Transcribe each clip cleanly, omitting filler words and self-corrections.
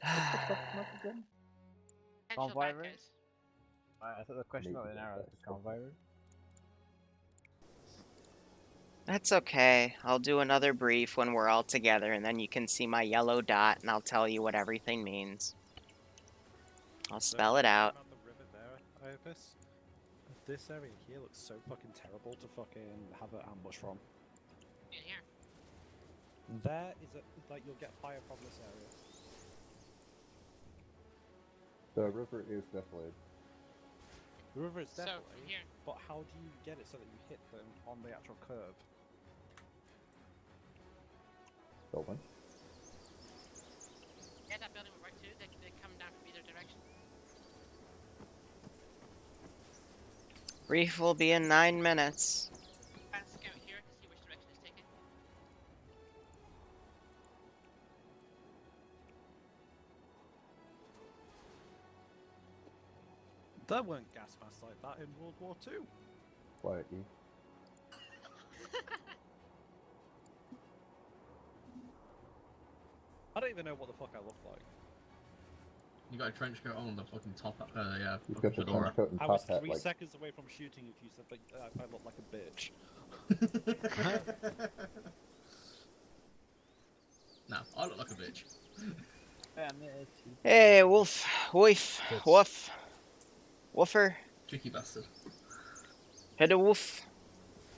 What's the question up again? Convoy route? I thought the question about an arrow was convoy route. That's okay. I'll do another brief when we're all together, and then you can see my yellow dot, and I'll tell you what everything means. I'll spell it out. The river there, Iopis. This area here looks so fucking terrible to fucking have an ambush from. In here. There is a like you'll get fire from this area. The river is definitely. The river is So, definitely. from here. But how do you get it so that you hit them on the actual curve? Building. Yeah, that building will work too. They come down from either direction. Brief will be in 9 minutes. And scout here to see which direction it's taking. There weren't gas masks like that in World War II. Quiet, E. I don't even know what the fuck I look like. You got a trench coat on the fucking top, yeah. You've got the fedora. trench coat and I was top hat 3 like. seconds away from shooting if you said that I look like a bitch. No, I look like a bitch. Hey, wolf, woof, woof, woofer, Cheeky bastard. head a woof,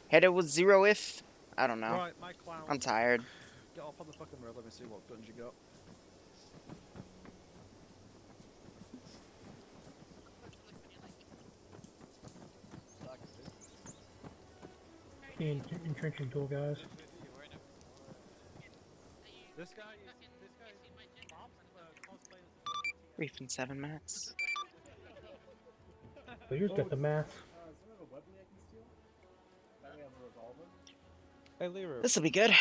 head a with 0 if. I don't know. Right, my clown. I'm tired. Get up on the fucking road, let me see what guns you got. Entrenching tool, guys. This guy is Brief in 7 minutes. So you just got the math. Hey Liru. This'll be good.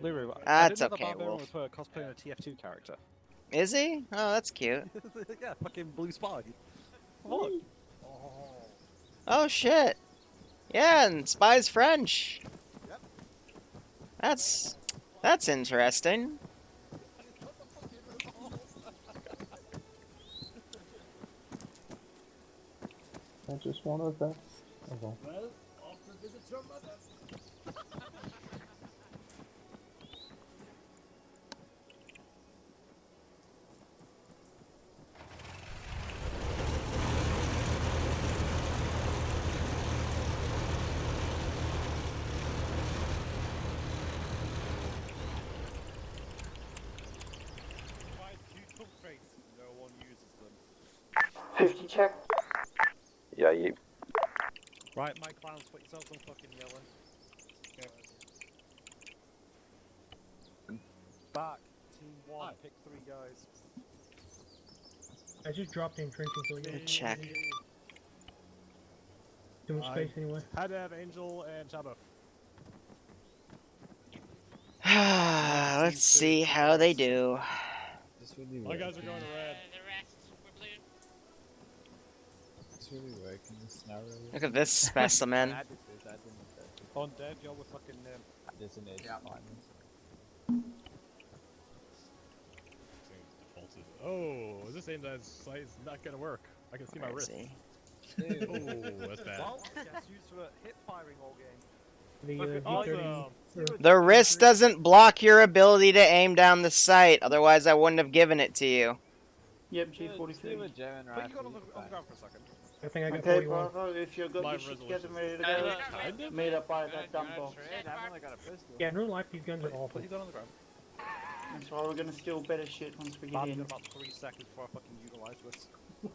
Liru. That's I didn't know okay, the Barbarian Wolf. was cosplaying a TF2 character. Is he? Oh, that's cute. Yeah, fucking blue spy. Look. Oh shit. Yeah, and Spy's French. Yep. That's interesting. I just want a vest. Oh, well. Well, off to visit your mother. No one uses them. 50 check. Yeah, you. Right, my clowns, put yourselves on fucking yellow. Back, team 1, pick 3 guys. I just dropped the entrenching tool. Good check. Too much space anyway. Had to have Angel and Chabo. Let's see how they do. It's really My guys are going to red. The rest were blue. It's really working this scenario. Look at this specimen. On dead, y'all were fucking There's an edge. Yeah. Oh, is this aimed at sight is not gonna work. I can see my wrist. Crazy. Oh, that's bad. Well, that's used for hip firing all game. The V30. The wrist doesn't block your ability to aim down the sight, otherwise I wouldn't have given it to you. Yep, G43. Put you on the ground for a second. I think I got Okay, 41. Bravo, if you've got My your shit together, resolution. ready to go, meet up by that dump box. I've only got a pistol. Yeah, in real life these guns are awful. Put your gun on the ground. That's why we're gonna steal better shit once we get I've in. got about 3 seconds before I fucking utilize this.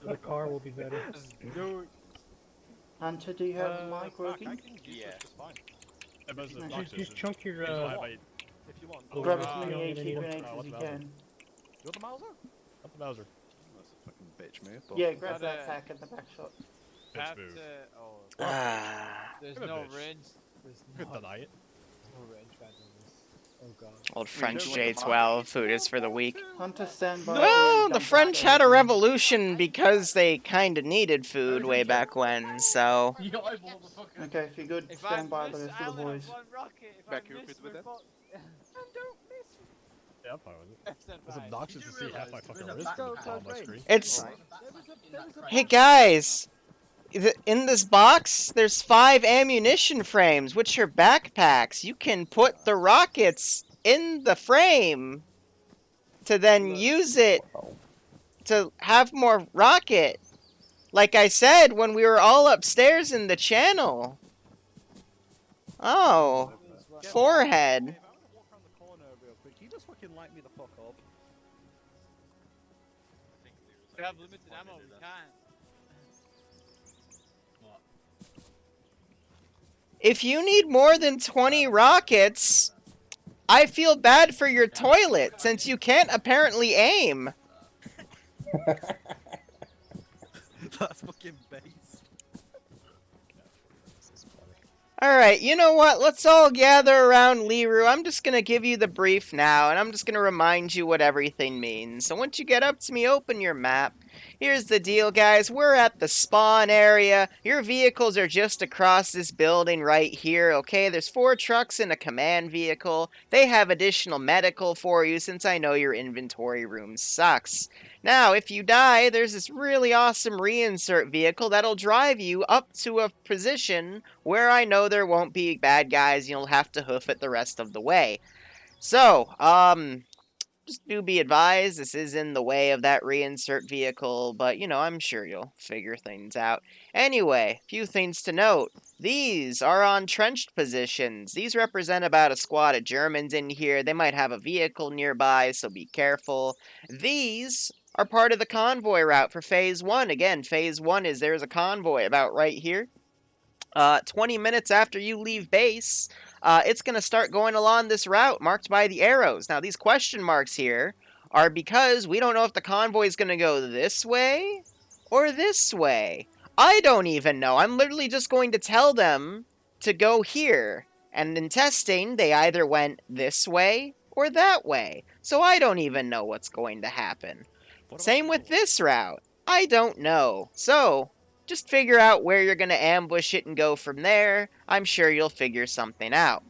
The car will be better. Hunter, do you have the mic working? Yeah. It's fine. Just chunk your If you want. Grab as yeah, many yeah, AT yeah. grenades as you can. You want the Mauser? Not the Mauser. That's a fucking bitch move. But... Yeah, grab that pack at the back shot. Bitch move. Ah, There's Give a no bitch. range. There's You could deny it. no range fans on this. Oh god. old French J12, food is for the weak. Hunter, stand by. Well, the French had a revolution because they kinda needed food way back when, so... You got eyeball the fucker. Okay, if you're good, stand by the rest of the boys. Back you with them. Yeah, Empire, was it? It's obnoxious to see half my fucking wrist Go, on my Crane. screen. It's There was a hey guys. In this box, there's 5 ammunition frames, which are backpacks. You can put the rockets in the frame to then use it to have more rocket. Like I said when we were all upstairs in the channel. Oh, forehead. If I want to walk around the corner real quick, can you just fucking light me the fuck up? We have limited ammo, we can't. If you need more than 20 rockets, I feel bad for your toilet, since you can't apparently aim. That's fucking base. Alright, you know what? Let's all gather around Liru. I'm just gonna give you the brief now, and I'm just gonna remind you what everything means. So once you get up to me, open your map. Here's the deal, guys. We're at the spawn area. Your vehicles are just across this building right here, okay? There's 4 trucks and a command vehicle. They have additional medical for you, since I know your inventory room sucks. Now, if you die, there's this really awesome reinsert vehicle that'll drive you up to a position where I know there won't be bad guys. You'll have to hoof it the rest of the way. So, just do be advised, this is in the way of that reinsert vehicle, but, you know, I'm sure you'll figure things out. Anyway, few things to note. These are on trenched positions. These represent about a squad of Germans in here. They might have a vehicle nearby, so be careful. These are part of the convoy route for Phase 1. Again, Phase 1 is there's a convoy about right here. 20 minutes after you leave base, it's going to start going along this route marked by the arrows. Now, these question marks here are because we don't know if the convoy is going to go this way or this way. I don't even know. I'm literally just going to tell them to go here. And in testing, they either went this way or that way. So I don't even know what's going to happen. Same with this route. I don't know. So just figure out where you're going to ambush it and go from there. I'm sure you'll figure something out.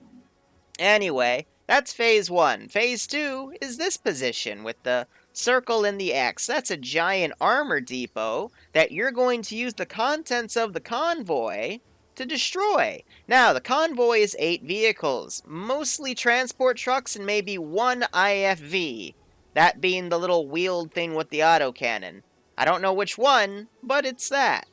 Anyway, that's Phase 1. Phase 2 is this position with the circle and the X. That's a giant armor depot that you're going to use the contents of the convoy to destroy. Now, the convoy is 8 vehicles, mostly transport trucks and maybe 1 IFV. That being the little wheeled thing with the autocannon. I don't know which one, but it's that.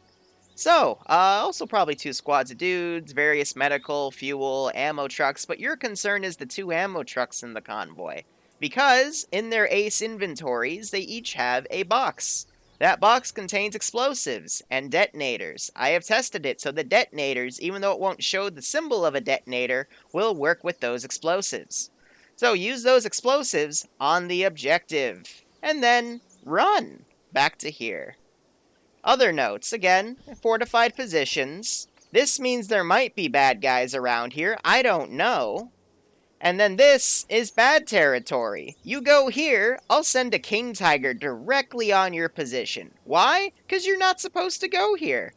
So, also probably 2 squads of dudes, various medical, fuel, ammo trucks, but your concern is the 2 ammo trucks in the convoy. Because, in their ace inventories, they each have a box. That box contains explosives and detonators. I have tested it, so the detonators, even though it won't show the symbol of a detonator, will work with those explosives. So use those explosives on the objective, and then run back to here. Other notes, again, fortified positions. This means there might be bad guys around here, I don't know. And then this is bad territory. You go here, I'll send a King Tiger directly on your position. Why? Because you're not supposed to go here.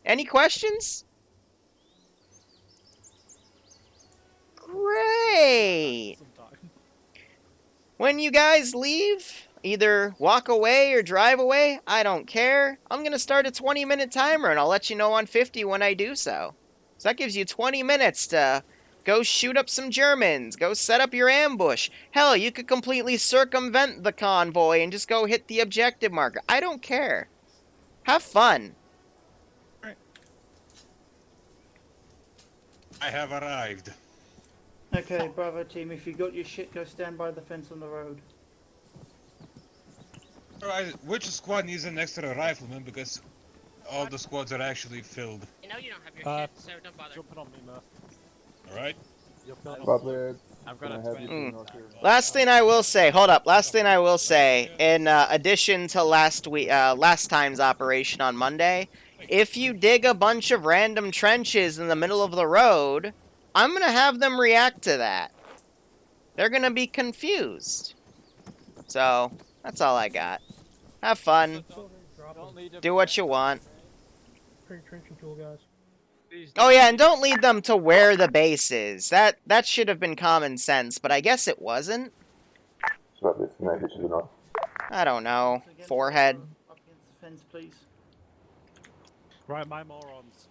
Any questions? Great! When you guys leave, either walk away or drive away, I don't care. I'm going to start a 20-minute timer, and I'll let you know on 50 when I do so. So that gives you 20 minutes to go shoot up some Germans, go set up your ambush. Hell, you could completely circumvent the convoy and just go hit the objective marker. I don't care. Have fun. I have arrived. Okay, Bravo team, if you got your shit, go stand by the fence on the road. Alright, which squad needs an extra rifleman because all the squads are actually filled. You know you don't have your shit, so don't bother. Jumping on me, Murph. Alright? I've got a Last thing I will say, hold up. Last thing I will say, in addition to last time's operation on Monday, if you dig a bunch of random trenches in the middle of the road, I'm gonna have them react to that. They're gonna be confused. So, that's all I got. Have fun. Do what you want. Trenching tool, guys. Oh yeah, and don't lead them to where the base is. That should have been common sense, but I guess it wasn't. I don't know. Forehead. Up against the fence, please. Right, my morons.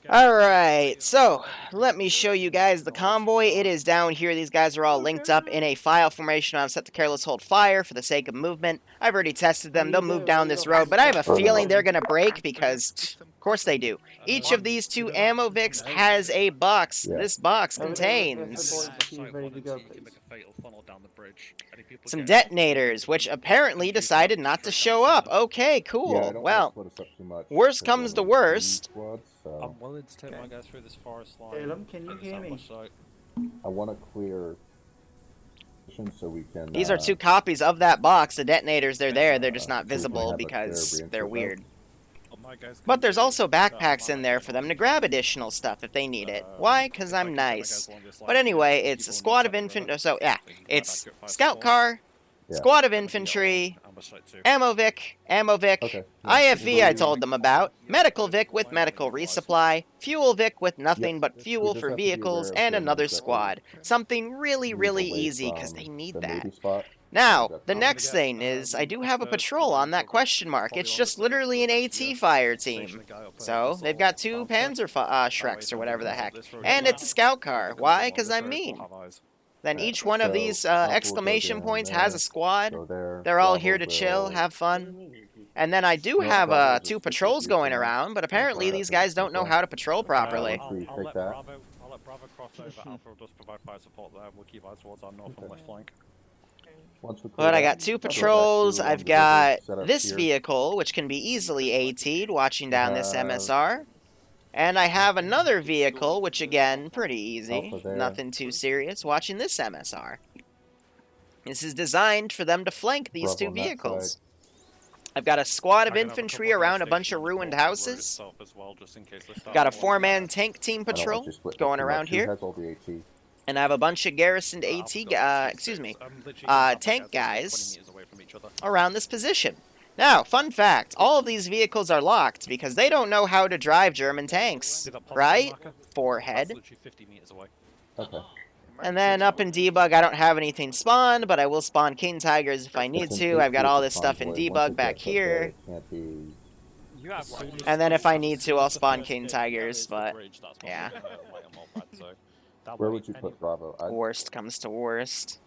Alright, so let me show you guys the convoy. It is down here. These guys are all linked up in a file formation. I've set the careless hold fire for the sake of movement. I've already tested them. They'll move down this road, but I have a feeling they're going to break because, of course they do. Each of these two ammo Vics has a box. This box contains Ready to go, please. some detonators, which apparently decided not to show up. Okay, cool. Well, worst comes to worst. I'm willing to take my guys through this forest line. Caleb, can you hear me? I want to clear so we can. These are two copies of that box. The detonators, they're there. They're just not visible because they're weird. But there's also backpacks in there for them to grab additional stuff if they need it. Why? Because I'm nice. But anyway, it's a squad of infantry. So, yeah, it's scout car, squad of infantry, ammo Vic, Okay. IFV I told them about, medical Vic with medical resupply, fuel Vic with nothing but fuel for vehicles, and another squad. Something really, really easy because they need that. Now, the next thing is, I do have a patrol on that question mark. It's just literally an AT fire team. So, they've got two Panzer Shreks or whatever the heck. And it's a scout car. Why? Because I'm mean. Then each one of these exclamation points has a squad. They're all here to chill, have fun. And then I do have two patrols going around, but apparently these guys don't know how to patrol properly. I'll let Bravo cross over. Alpha will just provide fire support there. We'll keep eyes towards our north and left flank. But I got two patrols. I've got this vehicle, which can be easily AT'd, watching down this MSR. And I have another vehicle, which again, pretty easy. Nothing too serious, watching this MSR. This is designed for them to flank these two vehicles. I've got a squad of infantry around a bunch of ruined houses. Got a 4-man tank team patrol going around here. And I have a bunch of garrisoned tank guys around this position. Now, fun fact, all of these vehicles are locked because they don't know how to drive German tanks, right? Forehead. Okay. And then up in debug, I don't have anything spawned, but I will spawn King Tigers if I need to. I've got all this stuff in debug back here. And then if I need to, I'll spawn King Tigers, but yeah. Where would you put Bravo? Worst comes to worst.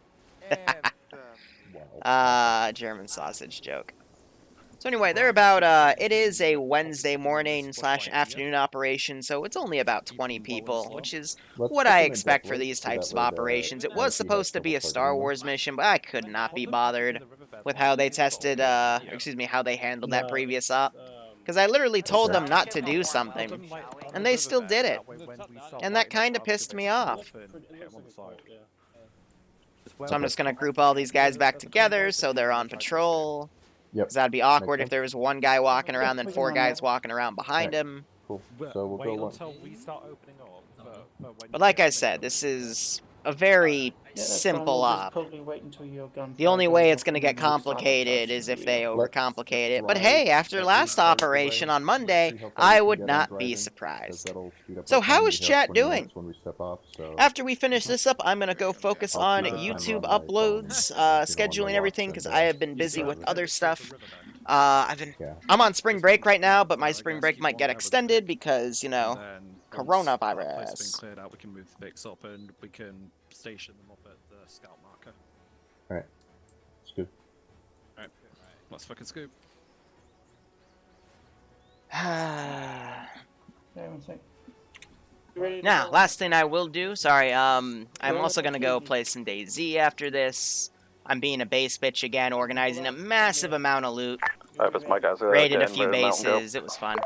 German sausage joke. So anyway, they're about, it is a Wednesday morning / afternoon operation, so it's only about 20 people, which is what I expect for these types of operations. It was supposed to be a Star Wars mission, but I could not be bothered with how they tested, how they handled that previous op. Because I literally told them not to do something, and they still did it. And that kind of pissed me off. So I'm just going to group all these guys back together so they're on patrol. Because that'd be awkward if there was one guy walking around, then 4 guys walking around behind him. Cool. So we'll go until we start opening up. But like I said, this is a very simple op. The only way it's going to get complicated is if they overcomplicate it. But hey, after last operation on Monday, I would not be surprised. So how is chat doing? After we finish this up, I'm going to go focus on YouTube uploads, scheduling everything, because I have been busy with other stuff. I'm on spring break right now, but my spring break might get extended because, you know, coronavirus. Cleared out, we can move the Vics up and we can station them up at the scout marker. Alright. Scoop. Alright. Let's fucking scoop. Now, last thing I will do, sorry, I'm also going to go play some DayZ after this. I'm being a base bitch again, organizing a massive amount of loot. Raided a few bases, it was fun.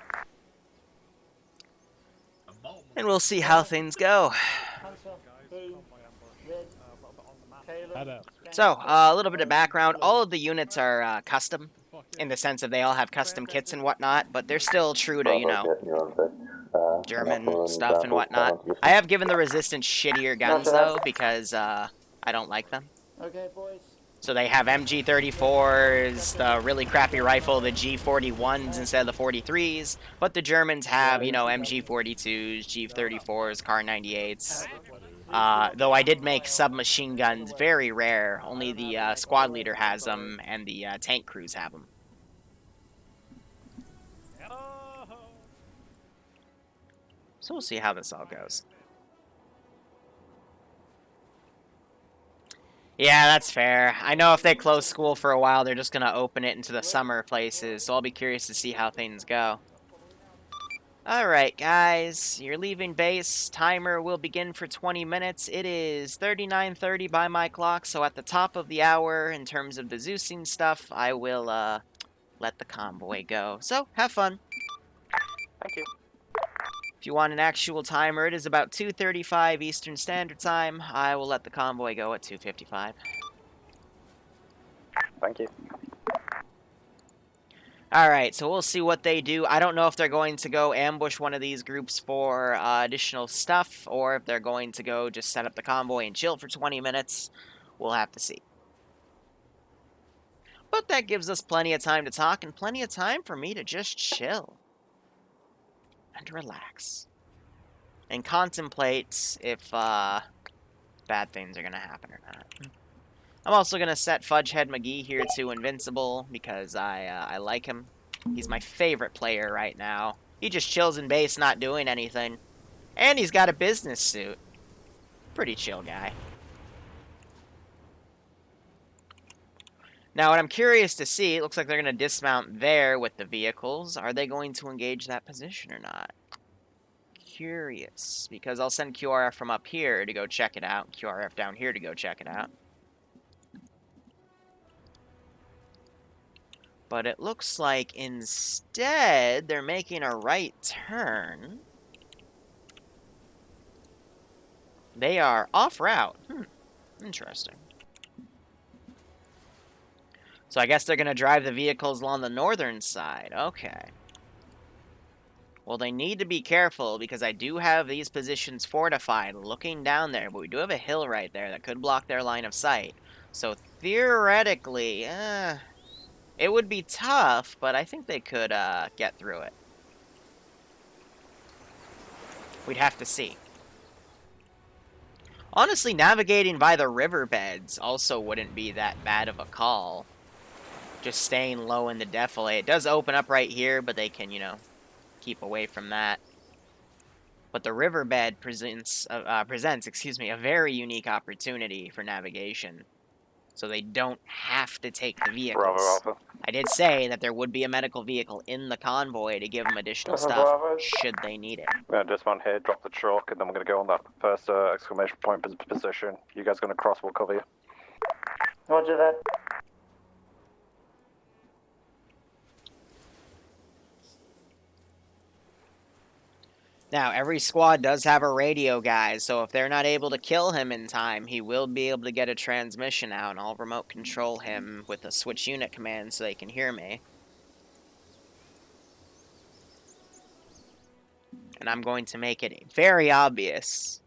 And we'll see how things go. So, a little bit of background. All of the units are custom, in the sense of they all have custom kits and whatnot, but they're still true to, you know, German stuff and whatnot. I have given the Resistance shittier guns, though, because I don't like them. Okay, boys. So they have MG34s, the really crappy rifle, the G41s instead of the 43s. But the Germans have, you know, MG42s, G34s, Kar 98s. Though I did make submachine guns very rare. Only the squad leader has them, and the tank crews have them. So we'll see how this all goes. Yeah, that's fair. I know if they close school for a while, they're just going to open it into the summer places, so I'll be curious to see how things go. Alright, guys, you're leaving base. Timer will begin for 20 minutes. It is 39:30 by my clock, so at the top of the hour, in terms of the Zeusing stuff, I will let the convoy go. So, have fun. Thank you. If you want an actual timer, it is about 2:35 Eastern Standard Time. I will let the convoy go at 2:55. Thank you. Alright, so we'll see what they do. I don't know if they're going to go ambush one of these groups for additional stuff, or if they're going to go just set up the convoy and chill for 20 minutes. We'll have to see. But that gives us plenty of time to talk, and plenty of time for me to just chill. And relax. And contemplate if bad things are going to happen or not. I'm also going to set Fudgehead McGee here to Invincible, because I like him. He's my favorite player right now. He just chills in base, not doing anything. And he's got a business suit. Pretty chill guy. Now, what I'm curious to see, it looks like they're going to dismount there with the vehicles. Are they going to engage that position or not? Curious, because I'll send QRF from up here to go check it out, QRF down here to go check it out. But it looks like instead they're making a right turn. They are off route. Interesting. So I guess they're going to drive the vehicles along the northern side. Okay. Well, they need to be careful, because I do have these positions fortified looking down there, but we do have a hill right there that could block their line of sight. So theoretically, it would be tough, but I think they could get through it. We'd have to see. Honestly, navigating by the riverbeds also wouldn't be that bad of a call. Just staying low in the defilade. It does open up right here, but they can, you know, keep away from that. But the riverbed presents, a very unique opportunity for navigation. So they don't have to take the vehicles. Bravo Alpha. I did say that there would be a medical vehicle in the convoy to give them additional stuff should they need it. We're gonna dismount here, drop the truck, and then we're gonna go on that first exclamation point position. You guys gonna cross, we'll cover you. Roger that. Now, every squad does have a radio guy, so if they're not able to kill him in time, he will be able to get a transmission out, and I'll remote control him with a switch unit command so they can hear me. And I'm going to make it very obvious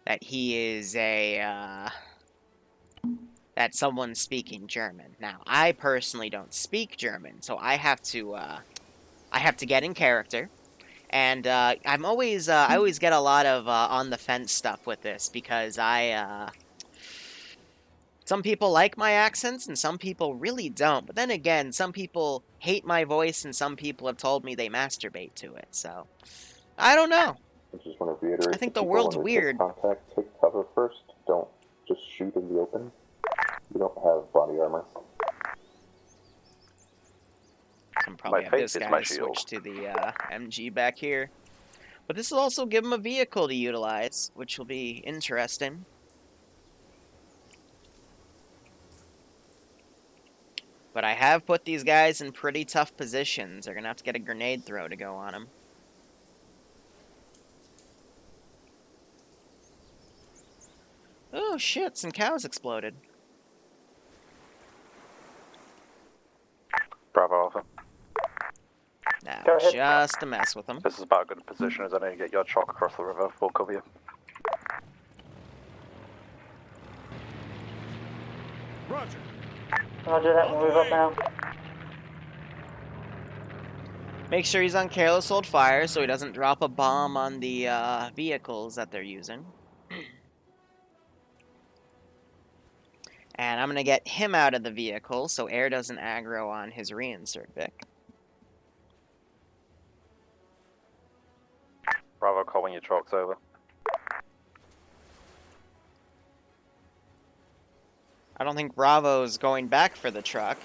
that he is that someone's speaking German. Now, I personally don't speak German, so I have to get in character. And I always get a lot of on the fence stuff with this, because some people like my accents and some people really don't. But then again, some people hate my voice and some people have told me they masturbate to it. So I don't know. I just want to reiterate. I think the world's when they weird. take contact, take cover first. Don't just shoot in the open. You don't have body armor. I'm probably have this guy switch to the MG back here. But this will also give him a vehicle to utilize, which will be interesting. But I have put these guys in pretty tough positions. They're going to have to get a grenade throw to go on them. Oh shit, some cows exploded. Bravo Alpha. Now, just to mess with them. This is about as good a position as I know you get your truck across the river. We'll cover you. Roger. Roger that, we'll move up now. Make sure he's on careless hold fire so he doesn't drop a bomb on the vehicles that they're using. And I'm going to get him out of the vehicle so air doesn't aggro on his reinsert Vic. Bravo, call when your truck's over. I don't think Bravo's going back for the truck.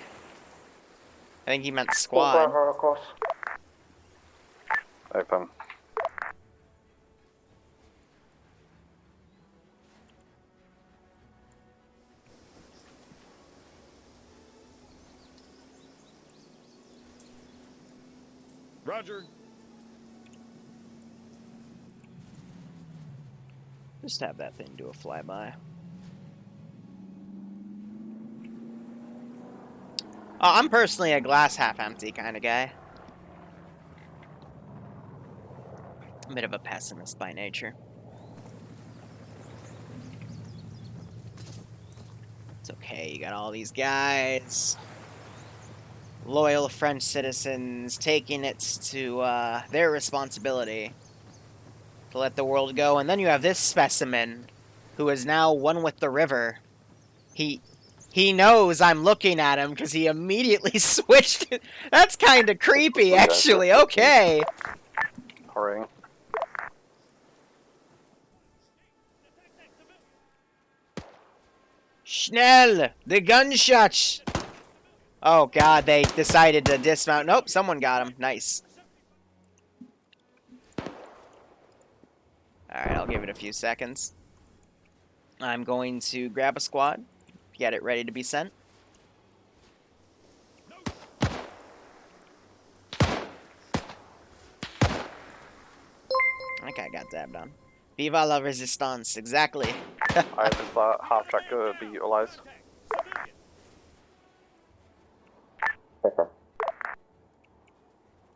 I think he meant Full squad. Bravo, of course. Open. Roger. Just have that thing do a flyby. I'm personally a glass half empty kind of guy. A bit of a pessimist by nature. It's okay, you got all these guys, loyal French citizens, taking it to their responsibility to let the world go, and then you have this specimen, who is now one with the river. He knows I'm looking at him, because he immediately switched. That's kind of creepy, actually. Okay. Hurrying. Schnell! The gunshots! Oh god, they decided to dismount. Nope, someone got him. Nice. Alright, I'll give it a few seconds. I'm going to grab a squad, get it ready to be sent. That guy got dabbed on. Viva la resistance, exactly. I have this half track to be utilized.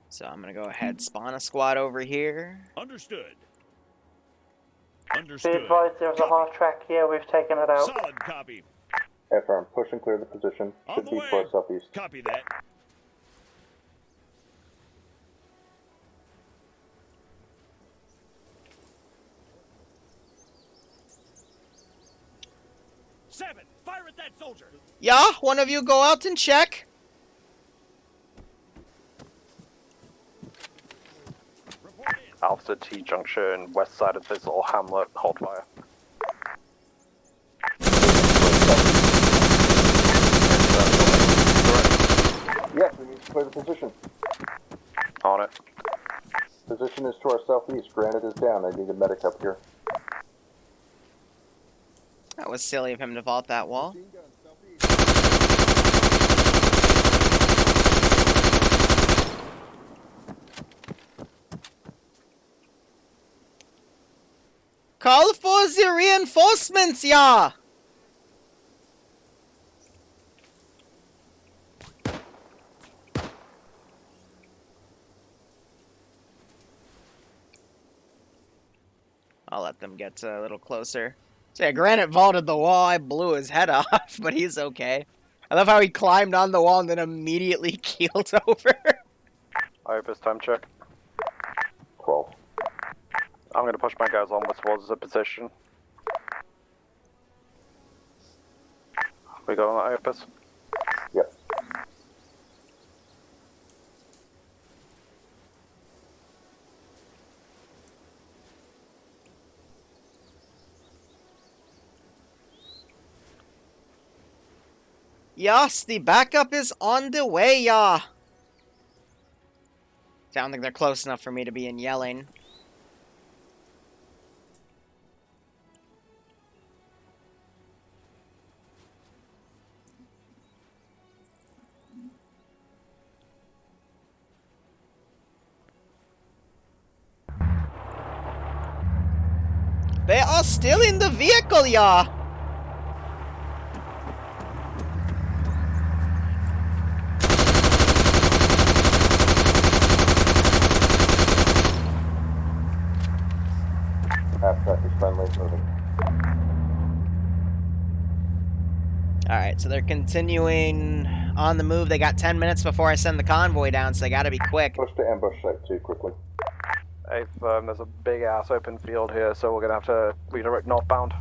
So I'm gonna go ahead, spawn a squad over here. Understood. Be Understood. advised, there's a half track here, we've taken it out. Solid copy. Affirm. Push and clear the position. On Should the be way. to our southeast. Copy that. Seven. Fire at that soldier. Yeah, one of you go out and check. Report in. Alpha T junction, west side of this little hamlet, hold fire. Yes, we need to clear the position. On it. Position is to our southeast. Granite is down. I need a medic up here. That was silly of him to vault that wall. Call for the reinforcements, yeah! I'll let them get a little closer. So yeah, Granite vaulted the wall. I blew his head off, but he's okay. I love how he climbed on the wall and then immediately keeled over. I hope it's time check. 12. I'm gonna push my guys onwards towards the position. We go on that Iopus? Yep. Yes, the backup is on the way, yeah. I don't think they're close enough for me to be in yelling. They are still in the vehicle, yeah. Half track is friendly. Moving. Alright, so they're continuing on the move. They got 10 minutes before I send the convoy down, so they gotta be quick. Push to ambush site 2 quickly. Hey, there's a big ass open field here, so we're gonna have to redirect northbound.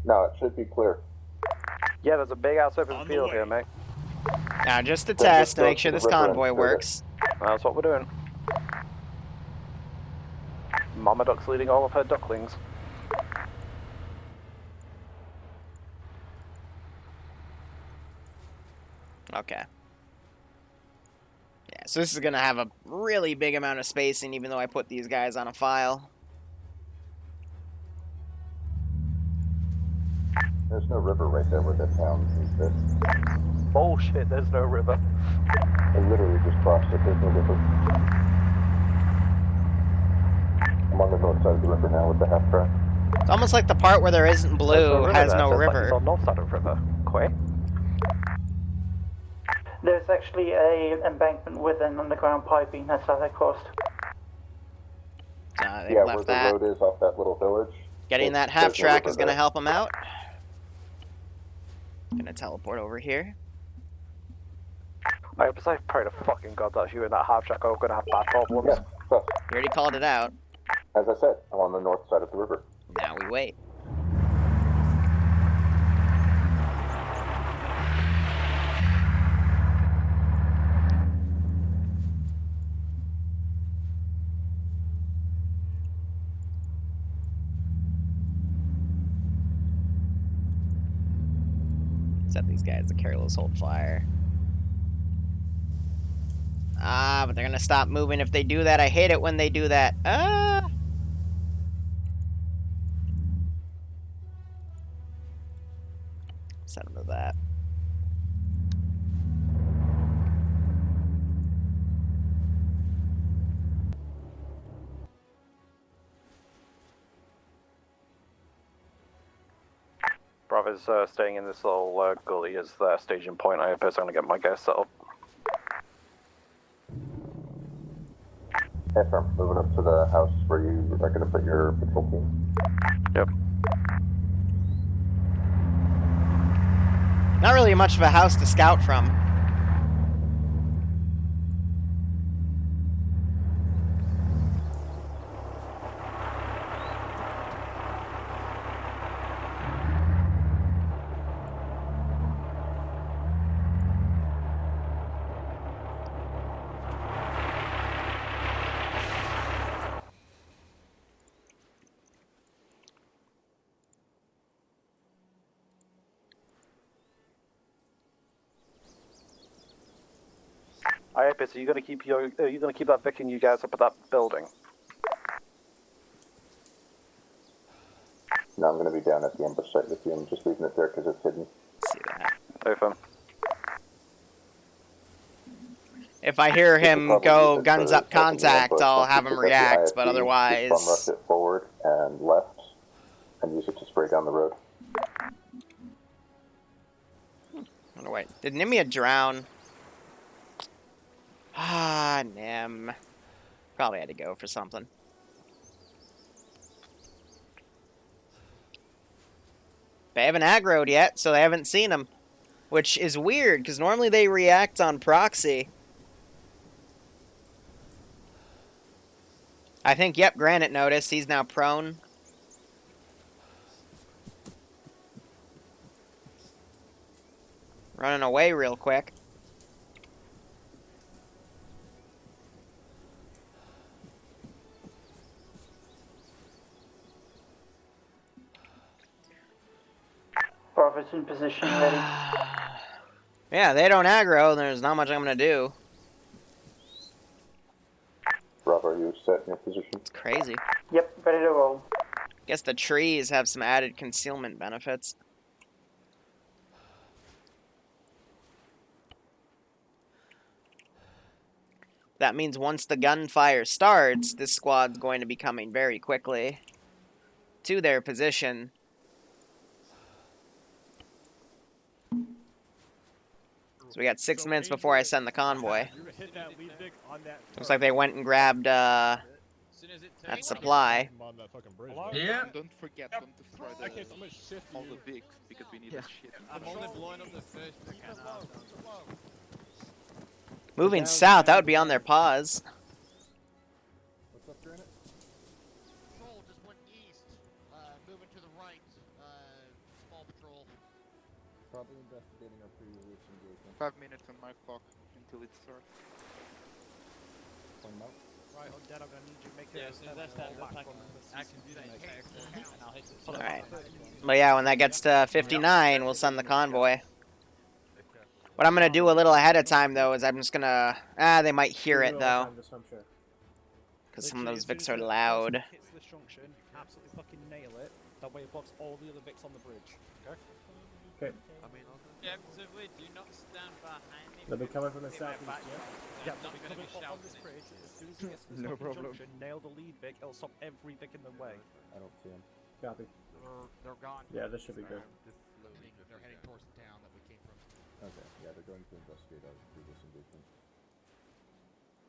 No, it should be clear. Yeah, there's a big ass open On the field way. here, mate. Now, just to Then test just to go make to sure the this river and convoy shoot it. works. That's what we're doing. Mama Duck's leading all of her ducklings. Okay. Yeah, so this is going to have a really big amount of spacing, even though I put these guys on a file. There's no river right there where the town is. Bullshit, there's no river. I literally just crossed it. There's no river. I'm on the north side of the river now with the half track. It's almost like the part where there isn't There's blue river has there. no Says like river. it's on north side of river. Quay. There's actually a embankment with an underground piping. That's how they crossed. They Yeah, where left the that. road is off that little village. Getting that there's half no track river is going to there. help him out. Gonna teleport over here. I pray to fucking God that you and that half track are gonna have bad problems. Yeah, so, You already called it out. as I said, I'm on the north side of the river. Now we wait. Set these guys to careless hold fire. Ah, but they're gonna stop moving if they do that. I hate it when they do that. Ah! Set them to that. Bravo's staying in this little gully as their staging point. I suppose I'm gonna get my guys set up. Hey, firm, moving up to the house where you are going to put your patrol team. Yep. Not really much of a house to scout from. Alright, so you're gonna keep that Viking you guys up at that building. No, I'm going to be down at the ambush site with you. I'm just leaving it there because it's hidden. See that. Over. If I hear him Probably go use it guns for up taking the contact, ambush. I'll Once have you him get the react, IFV, but just bum rush otherwise... it forward and left and use it to spray down the road. Oh, wait. Did Nimia drown? Ah, Nim. Probably had to go for something. They haven't aggroed yet, so they haven't seen him. Which is weird, because normally they react on proxy. I think, yep, Granite noticed. He's now prone. Running away real quick. Bravo's in position, ready. Yeah, they don't aggro, there's not much I'm going to do. Bravo, are you set in your position? It's crazy. Yep, ready to roll. Guess the trees have some added concealment benefits. That means once the gunfire starts, this squad's going to be coming very quickly to their position. So we got 6 minutes before I send the convoy. Looks like they went and grabbed that supply. Yeah. Don't forget, don't destroy all the Vics because we need this shit. I'm only blowing up the first canal. Moving south, that would be on their pause. What's up, Granite? Patrol just went east, moving to the right, Probably investigating our previous engagement. 5 minutes on my clock until it starts. Point 'em out. Right, Undead, I'm gonna need you to make Yeah, it. so that's that. I can do that character, and I'll hit this. Alright. But yeah, when that gets to 59, we'll send the convoy. What I'm gonna do a little ahead of time, though, is I'm just gonna... they might hear it, though. Because some of those Vics are loud. Hits this junction, absolutely fucking nail it. That way it blocks all the other Vics on the bridge. Okay? Okay. Yeah, so wait, do not stand behind me. They'll be coming from the Hit my southeast, back. yeah? Yeah, I'm they'll be not gonna coming be up on this shouting. bridge. As soon as he gets to this No fucking problem. junction, nail the lead Vic, it'll stop every Vic in the way. I don't see him. Copy. They're gone. Yeah, this should be good. They're heading towards the town that we came from. Okay, yeah, they're going to investigate our previous engagement.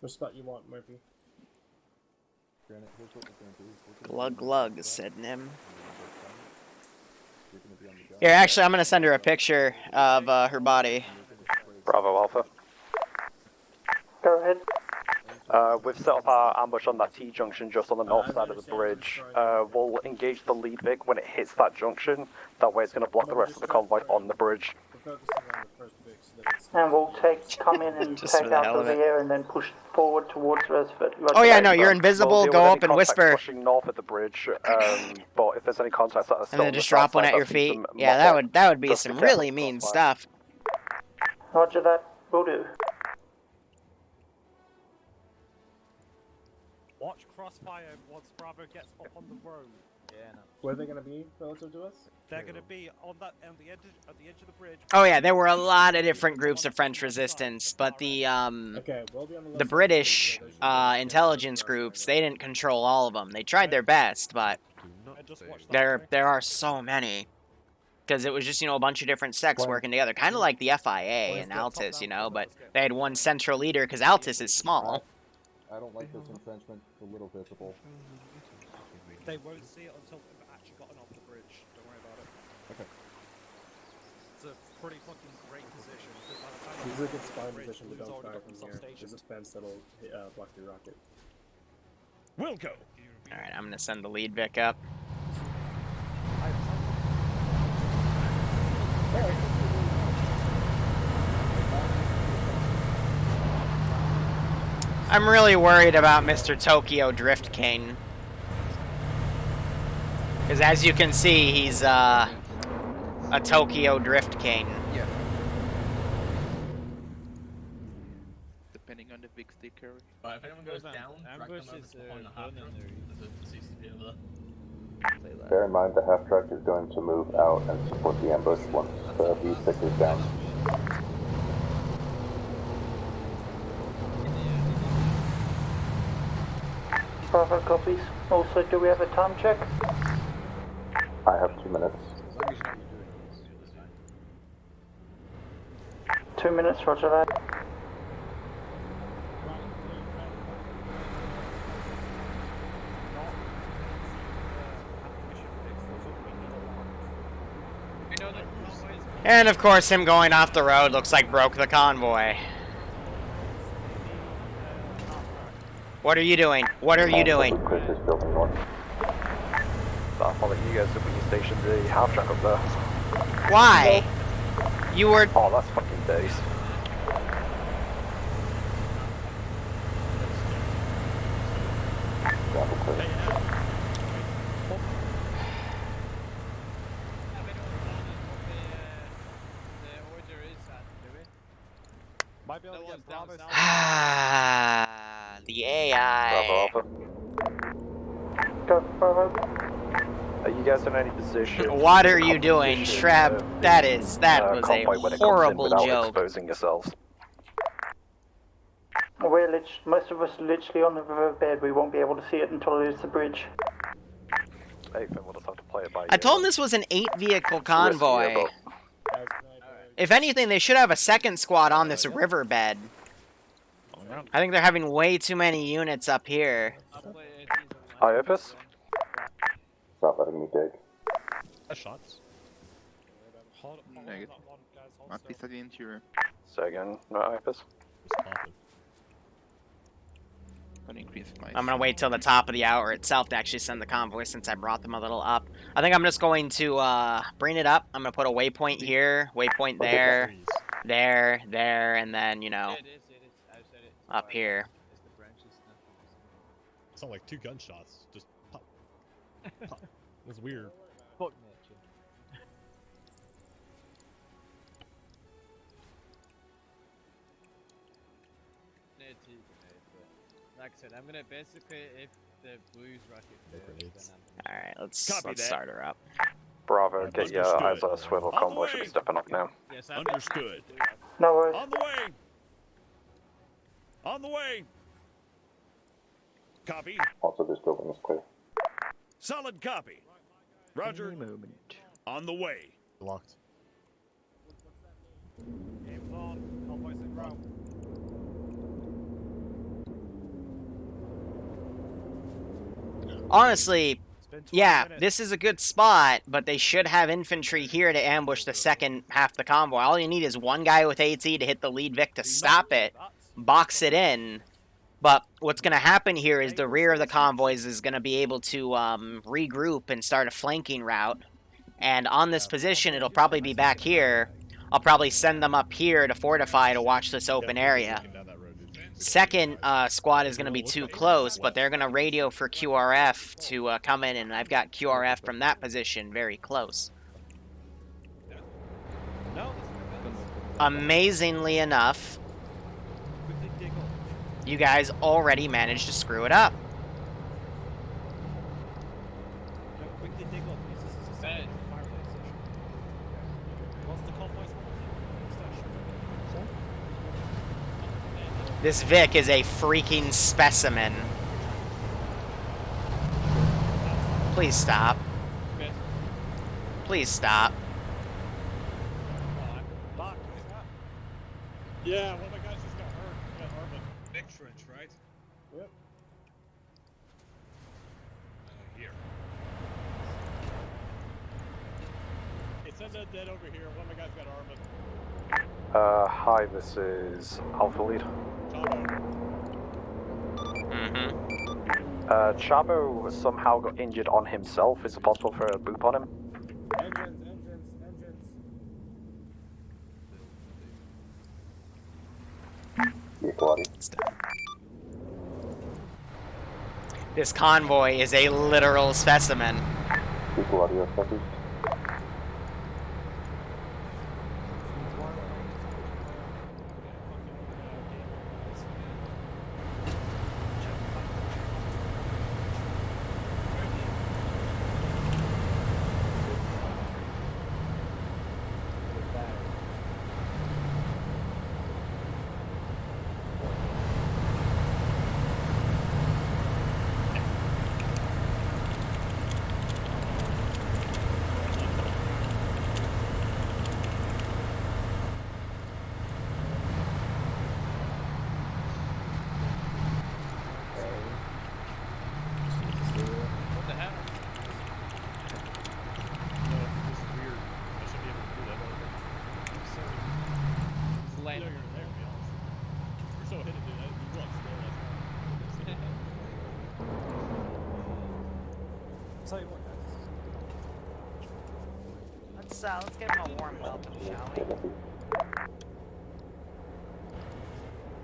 Which spot you want, Murphy? Granite, here's what we're going to do. Glug glug, said Nim. You're going to be on the gun. Here, actually, I'm gonna send her a picture of her body. Bravo Alpha. Go ahead. We've set up our ambush on that T-junction just on the north side of the bridge. We'll engage the lead Vic when it hits that junction. That way it's going to block the rest of the convoy on the bridge. And we'll come in and Just take for the out hell the of it. rear and then push forward towards Resford. Oh yeah, no, you're invisible, We'll go deal with up any and contacts whisper. pushing north at the bridge, but if there's any contacts that are still And then on the just south drop one side, at your that'll be feet. some Yeah, mock-up. that would be Just some be careful really with mean crossfire. stuff. Roger that. Will do. Watch crossfire once Bravo gets up on the road. Yeah, no. Where are they going to be relative to us? They're gonna be on that at the edge of the bridge. Oh yeah, there were a lot of different groups of French resistance, but the Okay, we'll be on the left the side British of the bridge, so they should intelligence groups, they didn't control all of them. They tried their best, but And just watch that. there are so many. Because it was just, you know, a bunch of different sects working together, kind of like the FIA and Altus, you know, but they had one central leader because Altus is small. I don't like this entrenchment. It's a little visible. They won't see it until they've actually gotten off the bridge. Don't worry about it. Okay. It's a pretty fucking great position. This is a good spy position to don't fire from here. There's a fence that'll block your rocket. We'll go. Alright, I'm gonna send the lead Vic up. I'm really worried about Mr. Tokyo Drift King. Because as you can see, he's a Tokyo Drift King. Yeah. Depending on the big stick carry. But if anyone goes down, drag them over to behind the half truck. There's a CCTV over there. Bear in mind the half track is going to move out and support the ambush once the V6 is down. Bravo copies. Also, do we have a time check? I have 2 minutes. 2 minutes, roger that. And of course, him going off the road looks like broke the convoy. What are you doing? What are you doing? Chris is building north. I'll let you guys do when you station the half track up there. Why? You were... Oh, that's fucking days. Grapple clear. Might be able to get Bravo. Ah, the AI. Bravo Alpha. Go, Bravo. Are you guys in any position? What are you doing, Shreb? That was a convoy when it comes in horrible without joke. exposing yourselves. We're most of us are literally on the riverbed. We won't be able to see it until it is the bridge. Hey, then we'll just have to play it by ear. I told him this was an 8-vehicle convoy. Riskier, If anything, they should have a second squad on this riverbed. I think they're having way too many units up here. Iopus? Stop letting me dig. Shots. Negative. At least at the interior. Say again, no Iopus? gonna increase my. I'm gonna wait till the top of the hour itself to actually send the convoy since I brought them a little up. I think I'm just going to bring it up. I'm gonna put a waypoint here, waypoint there, there, and then, you know, up here. It's not like 2 gunshots. Just pop. Pop. That's weird. Fuck nature. Like I said, I'm gonna basically, if the blues rocket first, then Alright, let's start her up. Bravo, get your eyes on a swivel. Convoy should be stepping up now. yes, Understood. No worries. On the way. On the way. Copy. Also, this building is clear. Solid copy. Roger. On the way. Locked. Game's on. Convoys in row. Honestly, yeah, this is a good spot, but they should have infantry here to ambush the second half of the convoy. All you need is one guy with AT to hit the lead Vic to stop it, box it in. But what's going to happen here is the rear of the convoys is going to be able to regroup and start a flanking route. And on this position, it'll probably be back here. I'll probably send them up here to fortify to watch this open area. Second squad is going to be too close, but they're going to radio for QRF to come in, and I've got QRF from that position very close. Amazingly enough, you guys already managed to screw it up. This Vic is a freaking specimen. Please stop. Please stop. Yeah, one of my guys just got hurt. Got armored. Big trench, right? Yep. Here. It says that dead over here. One of my guys got armored. Hi, this is Alpha Lead. Chabo somehow got injured on himself. Is it possible for a boop on him? Engines. This convoy is a literal specimen. Tell you what, guys. Let's give him a warm welcome, shall we?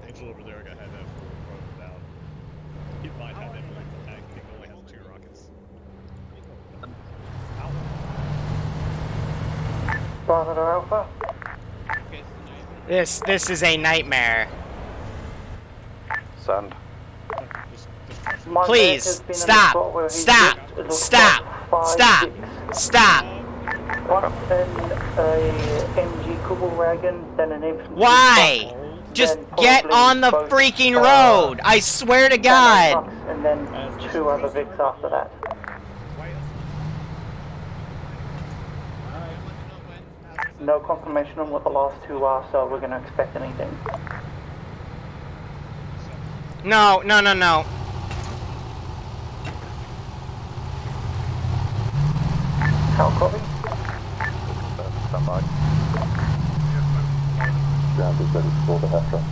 Angel over there, I got had that broken down. He might have it, but I think he only has 2 rockets. Bravo to Alpha. This is a nightmare. Send. Please, stop! Stop! Stop! Stop! Stop! Then a MG Kubel wagon, then an infantry. Why? Just get on the freaking road! I swear to God! And then 2 other Vics after that. No confirmation on what the last 2 are, so we're going to expect anything. No. How copy? Stand by. Ground is ready for the half truck.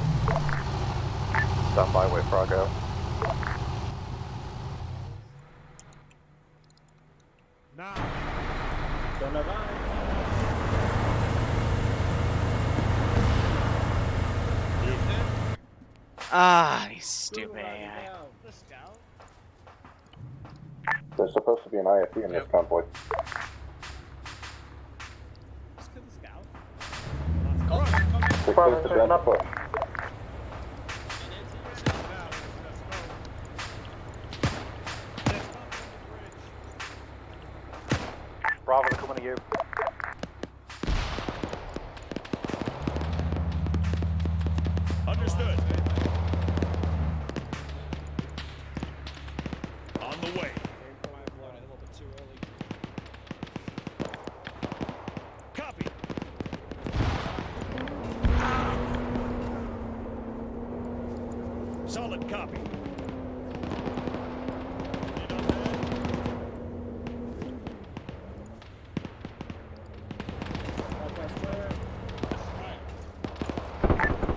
Stand by, wait for our go. Ah, you stupid AI. The scout? There's supposed to be an IFE in this convoy. Just kill the scout. Please to Ben push. Bravo, they're coming to you. Understood. On the way. Copy. Solid copy.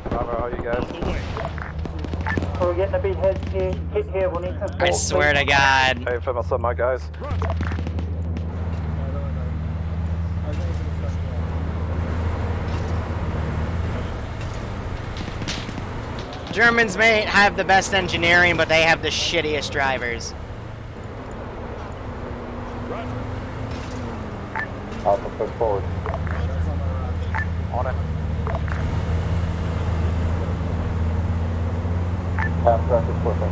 Bravo, how are you guys? So we're getting a bit hit here. We'll need some I swear to God. Hey, for myself, my guys. Germans may have the best engineering, but they have the shittiest drivers. Alpha, push forward. On it. Half track is pushing.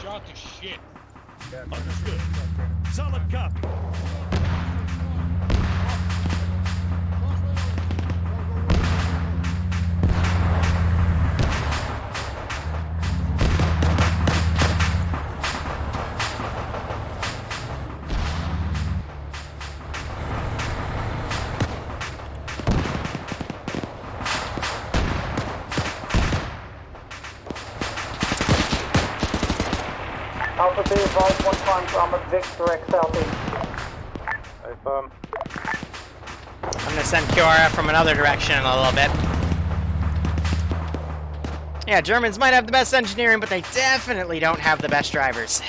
Shot to shit. Understood. Solid copy. Alpha B advised 1 times armored Vic direct southeast. Hey, firm. I'm gonna send QRF from another direction in a little bit. Yeah, Germans might have the best engineering, but they definitely don't have the best drivers.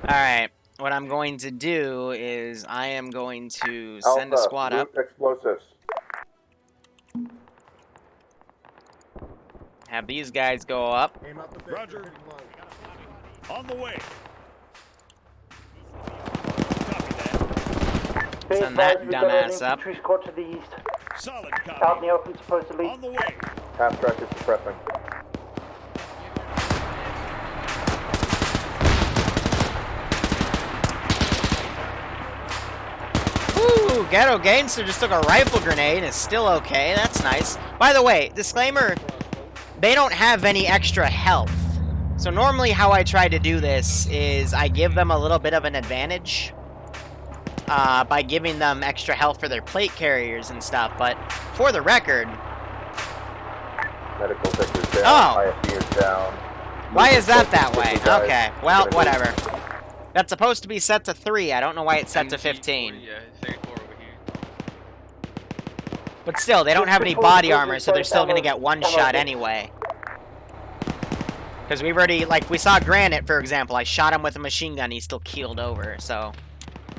Alright, what I'm going to do is I am going to send a squad up. Explosives. Have these guys go up. Roger. On the way. Send that dumbass up. Infantry squad to the east. Solid copy. Out in the open, supposedly. On the way. Half track is suppressing. Ooh, Ghetto Gangster just took a rifle grenade and is still okay. That's nice. By the way, disclaimer, they don't have any extra health. So normally how I try to do this is I give them a little bit of an advantage by giving them extra health for their plate carriers and stuff. But for the record... Medical sector's down. Oh. IFE is down. Why is that that way? Okay, well, whatever. That's supposed to be set to 3. I don't know why it's set to 15. But still, they don't have any body armor, so they're still going to get one shot anyway. Because we've already, like, we saw Granite, for example. I shot him with a machine gun, he still keeled over, so...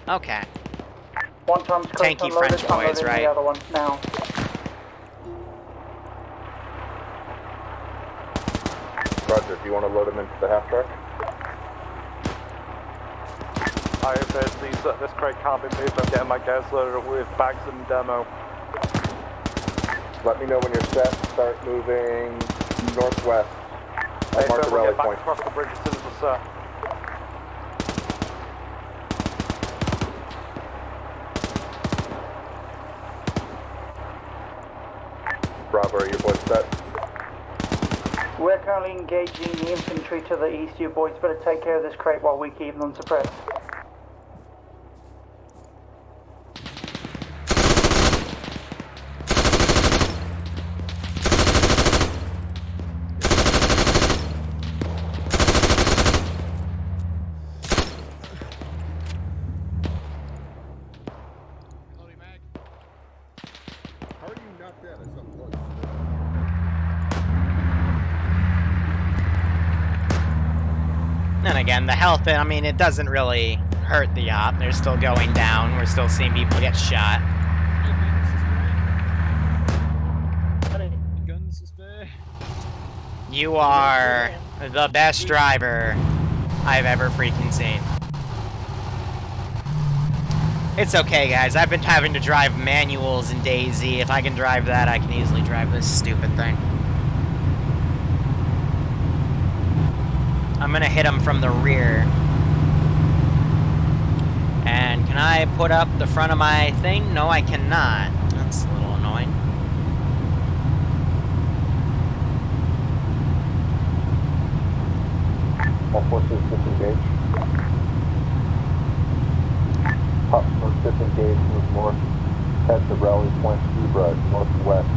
Okay. One time's Tanky French boys, right? The other one now. Roger, do you want to load them into the half track? This crate can't be moved. I'm getting my guys loaded with bags and demo. Let me know when you're set. Start moving northwest. Hey, Mark the we'll rally get back point. across the bridge as soon as we're set. Bravo, are your boys set? We're currently engaging the infantry to the east. You boys better take care of this crate while we keep them suppressed. And again, the health, I mean, it doesn't really hurt the op. They're still going down. We're still seeing people get shot. Guns to spare. You are the best driver I've ever freaking seen. It's okay, guys. I've been having to drive manuals in DayZ. If I can drive that, I can easily drive this stupid thing. I'm gonna hit him from the rear. And can I put up the front of my thing? No, I cannot. That's a little annoying. All forces disengage. Top force disengage, move north. Head to rally point Zebra, northwest.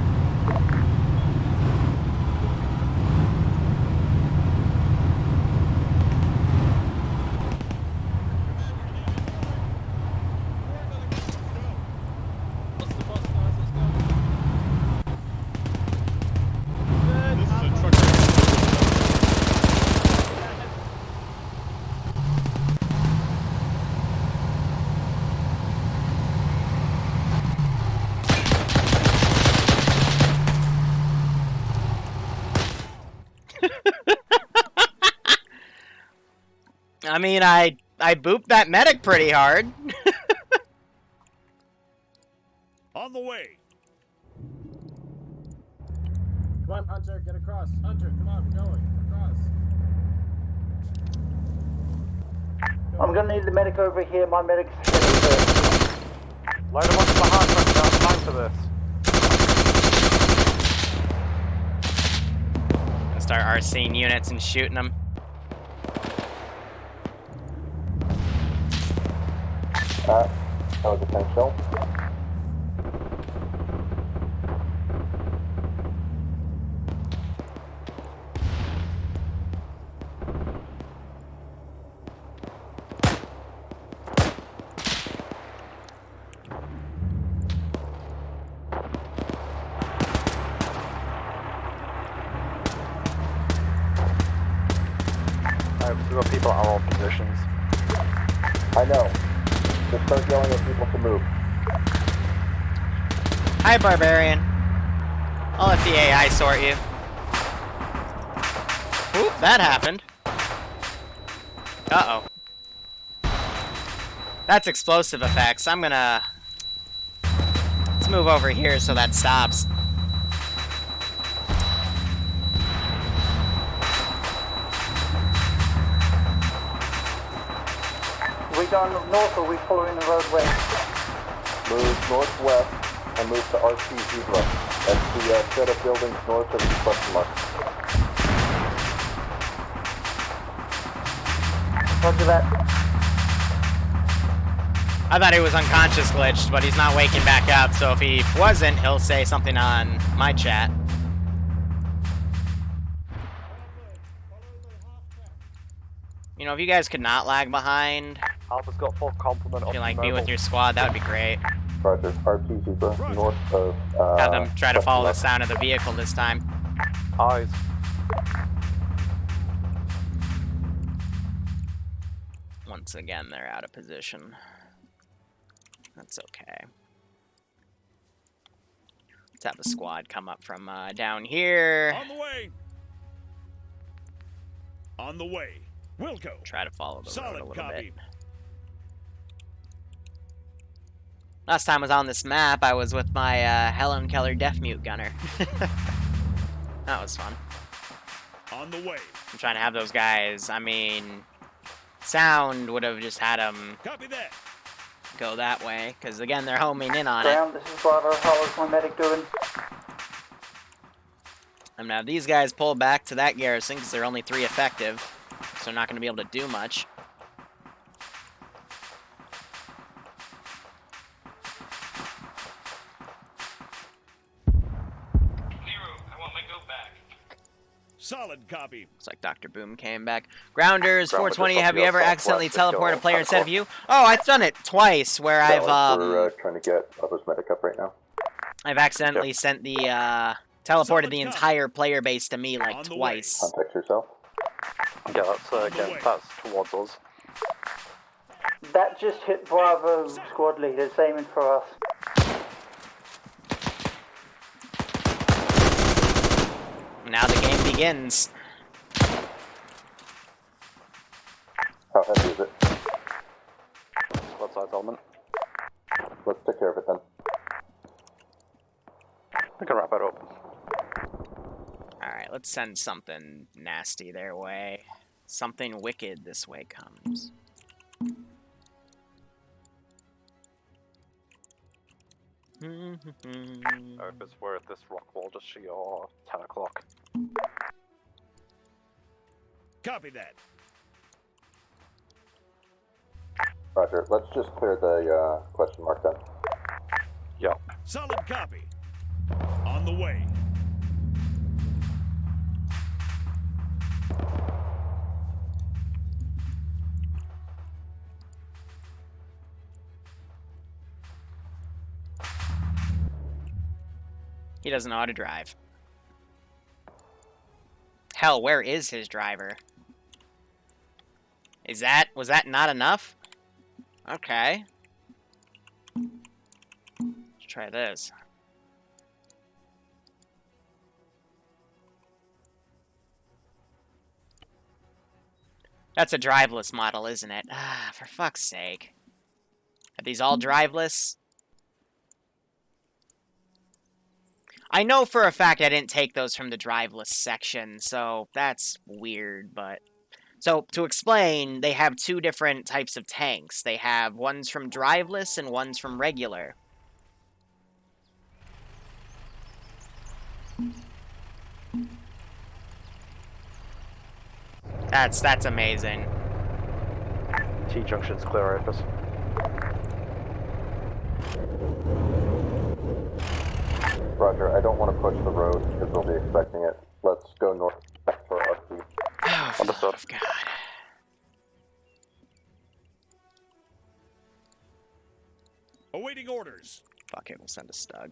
I mean, I booped that medic pretty hard. On the way. Come on, Hunter, get across. Hunter, come on, we're going. Across. I'm gonna need the medic over here. My medic's Load them onto the hard truck, don't have time for this. I'll start RCing units and shooting them. That was a 10 shell. We've got people at all positions. I know. Just start yelling at people to move. Hi, Barbarian. I'll let the AI sort you. Oop, that happened. Uh-oh. That's explosive effects. I'm gonna... Let's move over here so that stops. Are we going north or are we following the roadway? Move northwest and move to RT Zebra. That's the set of buildings north of the question mark. Roger that. I thought he was unconscious glitched, but he's not waking back up, so if he wasn't, he'll say something on my chat. You know, if you guys could not lag behind, Alpha's got full complement of if you like be with your squad, that would be great. Roger, RT Zebra, north of, Have them try to follow the sound of the vehicle this time. Eyes. Once again, they're out of position. That's okay. Let's have a squad come up from down here. On the way. On the way. We'll go. Try to follow the road a little copy. bit. Last time I was on this map, I was with my Helen Keller Deaf Mute Gunner. That was fun. On the way. I'm trying to have those guys, I mean, sound would have just had them Copy that. go that way, because again, they're homing in on it. Ground, this is Bravo. How is my medic doing? I'm gonna have these guys pull back to that garrison, because they're only 3 effective, so they're not going to be able to do much. Solid copy. Looks like Dr. Boom came back. Grounders, Ground 420, with have you ever southwest, accidentally just teleported a going player kind of instead of you? Oh, I've done it twice, where We're trying to get others medic up right now. I've accidentally sent the, teleported the entire player base to me, like, twice. Contact yourself. Yeah, that's, again, that's towards us. That just hit Bravo squad leaders aiming for us. Now the game begins. How heavy is it? Squad size element. Let's take care of it then. We can wrap it up. Alright, let's send something nasty their way. Something wicked this way comes. If it's worth this rock wall, just shoot your 10 o'clock. Copy that. Roger. Let's just clear the question mark then. Yeah. Solid copy. On the way. He doesn't know how to drive. Hell, where is his driver? Was that not enough? Okay. Let's try this. That's a driveless model, isn't it? Ah, for fuck's sake. Are these all driveless? I know for a fact I didn't take those from the driveless section, so that's weird, but... So, to explain, they have two different types of tanks. They have ones from driveless and ones from regular. That's amazing. T-junction's clear, Opus. Roger. I don't want to push the road because they'll be expecting it. Let's go north for RP. Oh, for the love of God. Awaiting orders. Fuck it, we'll send a stug.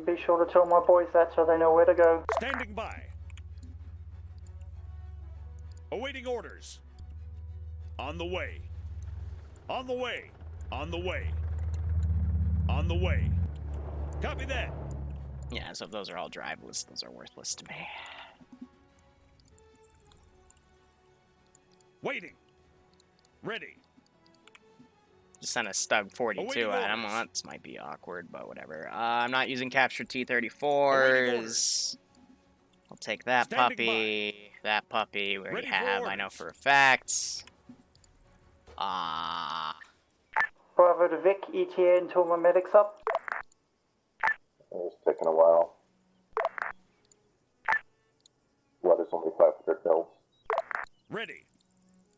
Be sure to tell my boys that so they know where to go. Standing by. Awaiting orders. On the way. On the way. On the way. On the way. Copy that. Yeah, so if those are all driveless, those are worthless to me. Waiting. Ready. Just sent a Stug 42 at him. Well, that might be awkward, but whatever. I'm not using captured T-34s. I'll take that puppy. That puppy we already have, I know for a fact. Bravo to Vic, ETA until my medic's up. It's taking a while. Weather's only 500 mils. Ready.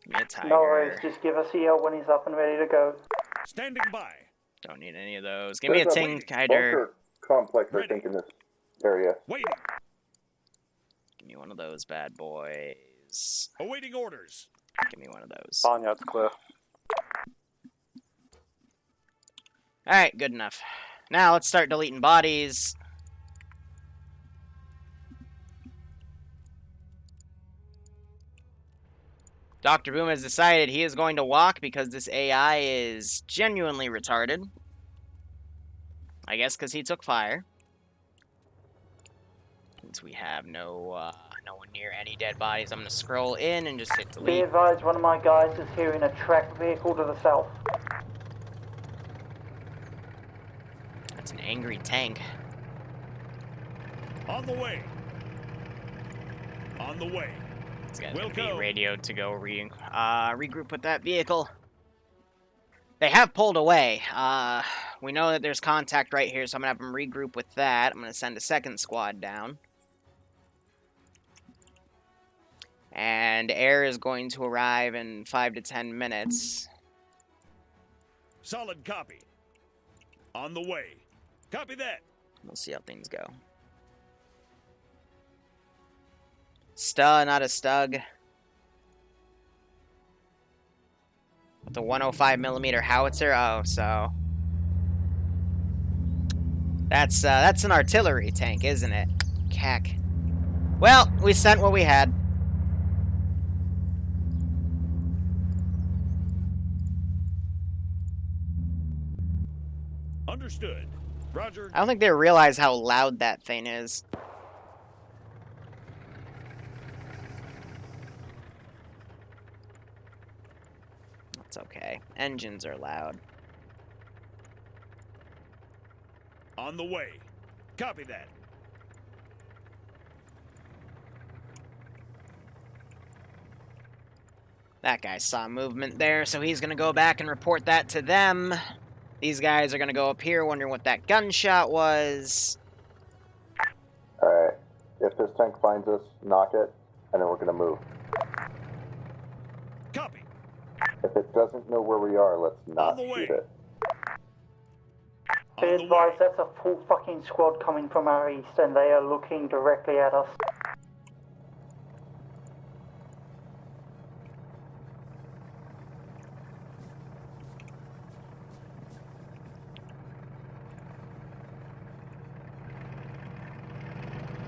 Give me a tiger. No worries, just give us a yell when he's up and ready to go. Standing by. Don't need any of those. Give me a ting kider. Complex, I think, in this area. Waiting. Give me one of those bad boys. Awaiting orders. Give me one of those. Barnyard's clear. Alright, good enough. Now let's start deleting bodies. Dr. Boom has decided he is going to walk because this AI is genuinely retarded. I guess because he took fire. Since we have no one near any dead bodies, I'm going to scroll in and just hit delete. Be advised, one of my guys is here in a tracked vehicle to the south. That's an angry tank. On the way. On the way. This guy's gonna be radioed to go regroup with that vehicle. They have pulled away. We know that there's contact right here, so I'm gonna have them regroup with that. I'm gonna send a second squad down. And air is going to arrive in 5 to 10 minutes. Solid copy. On the way. Copy that. We'll see how things go. Stug, not a stug. With a 105mm howitzer? Oh, so... That's an artillery tank, isn't it? Heck. Well, we sent what we had. Understood. Roger. I don't think they realize how loud that thing is. It's okay. Engines are loud. On the way. Copy that. That guy saw movement there, so he's gonna go back and report that to them. These guys are gonna go up here wondering what that gunshot was. Alright. If this tank finds us, knock it, and then we're gonna move. Copy. If it doesn't know where we are, let's not shoot it. Be advised, that's a full fucking squad coming from our east, and they are looking directly at us.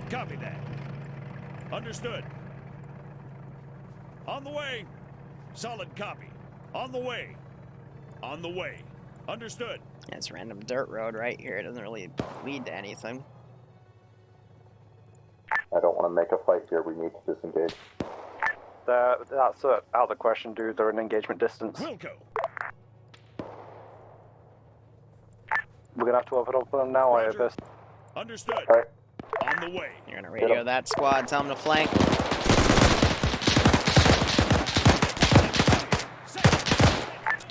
Copy that. Understood. On the way. Solid copy. On the way. On the way. Understood. Yeah, it's a random dirt road right here. It doesn't really lead to anything. I don't want to make a fight here. We need to disengage. That's out of the question, dude. They're in engagement distance. Wilco. We're gonna have to open up them now, I this. Understood. Alright. On the way. You're gonna radio that squad, tell them to flank. Do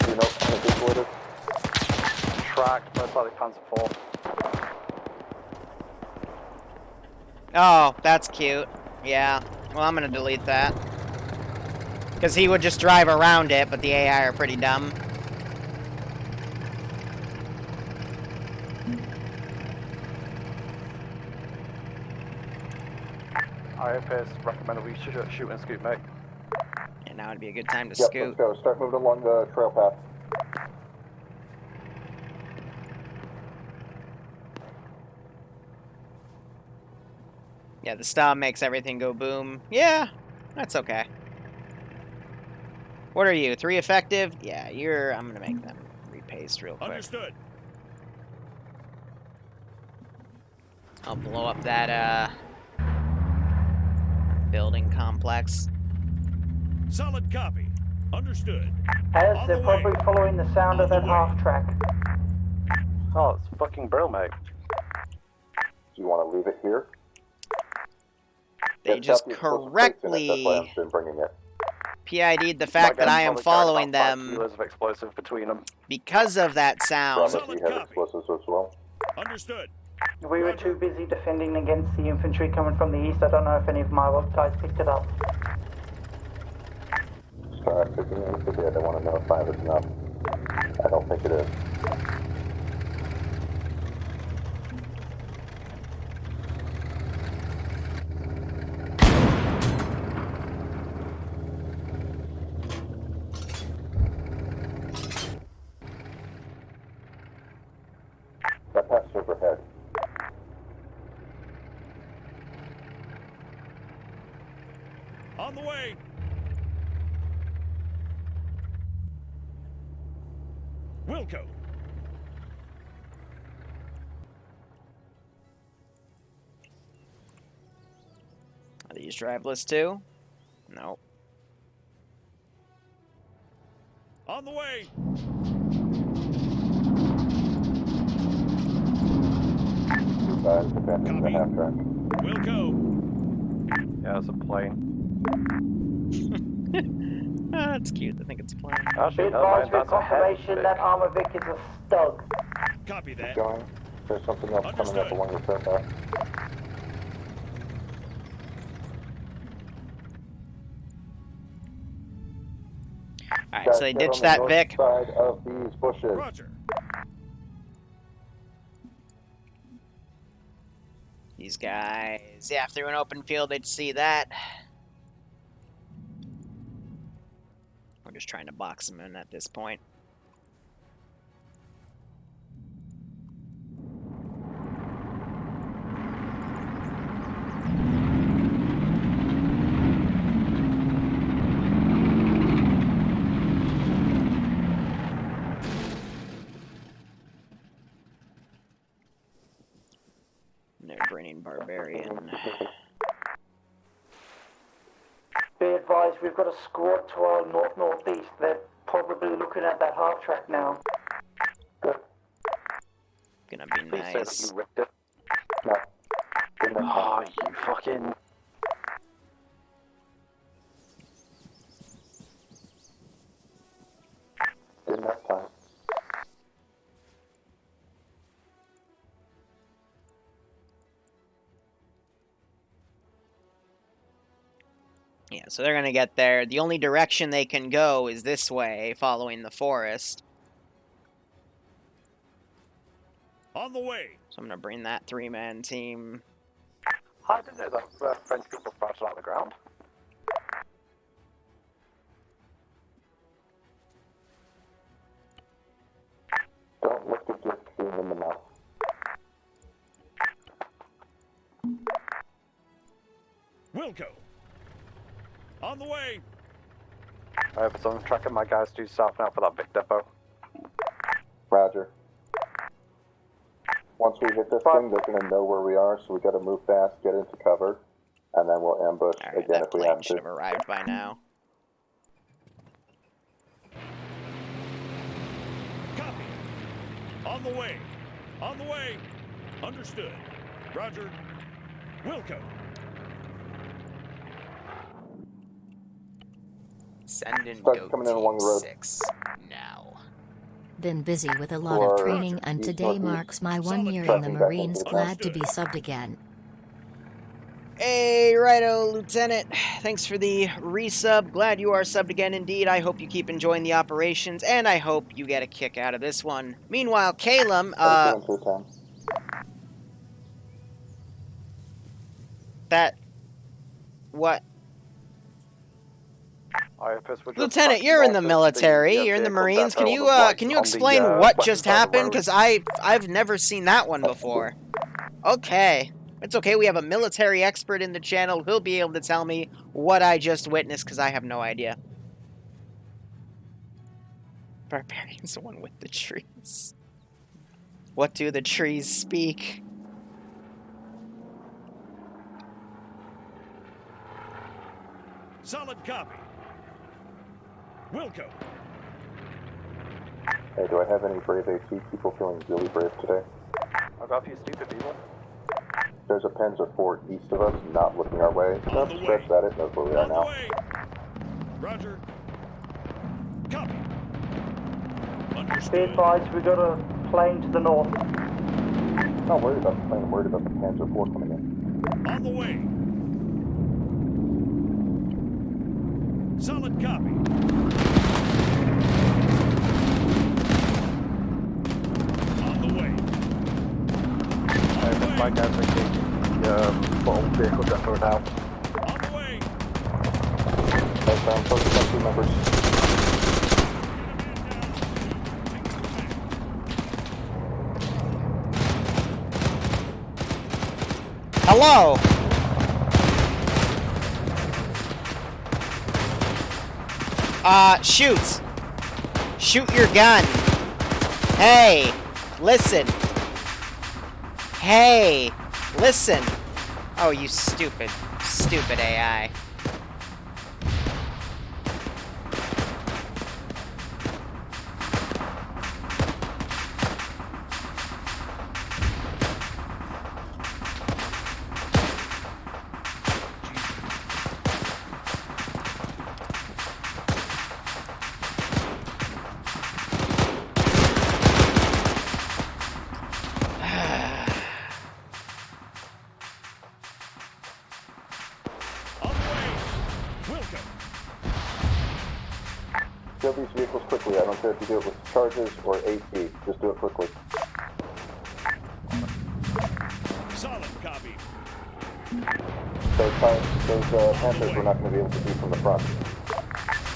you know what kind of vehicle it is? Tracked, most likely Panzer IV. Oh, that's cute. Yeah. Well, I'm gonna delete that. Because he would just drive around it, but the AI are pretty dumb. IFS recommended we should shoot and scoot, mate. And now would be a good time to Yep, scoot. let's go. Start moving along the trail path. Yeah, the stop makes everything go boom. Yeah, that's okay. What are you, 3 effective? Yeah, you're... I'm gonna make them repaste real quick. Understood. I'll blow up that, building complex. Solid copy. Understood. As On they're the probably way. following the sound On of the that way. half track. Oh, it's fucking brill, mate. Do you want to leave it here? They It's just got the explosive plates in it, That's why correctly I've been bringing it. PID'd the fact that I am following them Kilos of explosive between them. because of that sound. Promise you have explosives as well. Understood. We were too busy defending against the infantry coming from the east. I don't know if any of my guys picked it up. Start picking it if it did. I want to know if 5 is enough. I don't think it is. That passed overhead. On the way. Wilco. Are these driveless too? No. On the way. Two guys abandoning the half track. Wilco. Yeah, it's a plane. Ah, that's cute. I think it's a plane. Be Actually, no, advised mate, with that's a heavy confirmation that Armor Vic is a stug. Copy that. Going. There's something else coming Understood. up along the trail path. Alright, so they Guys, get ditched on the that north Vic. side of these bushes. Roger. These guys. Yeah, if they were in open field, they'd see that. We're just trying to box them in at this point. They're bringing Barbarian. Be advised, we've got a squad to our north-northeast. They're probably looking at that half track now. Gonna be Please say that nice. you ripped it. No. Oh, you fucking... Didn't have time. Yeah, so they're gonna get there. The only direction they can go is this way, following the forest. On the way. So I'm gonna bring that 3-man team. I didn't know that French people sprouted out of the ground. Don't look at your being in the mouth. Wilco. On the way. So I'm tracking my guys due south now for that big depot. Roger. Once we hit this thing, they're going to know where we are, so we got to move fast, get into cover, and then we'll ambush again That if we plane have should to. have arrived by now. Copy. On the way. On the way. Understood. Roger. Wilco. Send in Starts Goat coming in Team along the road. 6 now. Been busy with a lot of training, and today marks my 1 year in the Marines. Glad to be subbed again. Hey, righto, Lieutenant. Thanks for the resub. Glad you are subbed again indeed. I hope you keep enjoying the operations, and I hope you get a kick out of this one. Meanwhile, Calum, what? Lieutenant, you're in the military. You're in the Marines. Can you explain what just happened? Because I've never seen that one before. Okay. It's okay, we have a military expert in the channel. He'll be able to tell me what I just witnessed, because I have no idea. Barbarian's the one with the trees. What do the trees speak? Solid copy. Wilco. Hey, do I have any brave AT people feeling really brave today? I've got a few stupid people. There's a Panzer Fort east of us, not looking our way. Don't stress at it, knows where we are now. Roger. Copy. Be Understood. advised, we've got a plane to the north. Not worried about the plane, I'm worried about the Panzer Fort coming in. On the way. Solid copy. On the way. My guys are engaging the bottom vehicle depot now. On the way. That's down, focus on 2 members. Hello? Shoot. Shoot your gun. Hey, listen. Hey, listen. Oh, you stupid AI. Kill these vehicles quickly, I don't care if you do it with charges or AT, just do it quickly. Solid copy. Those Panthers we're not going to be able to do from the front.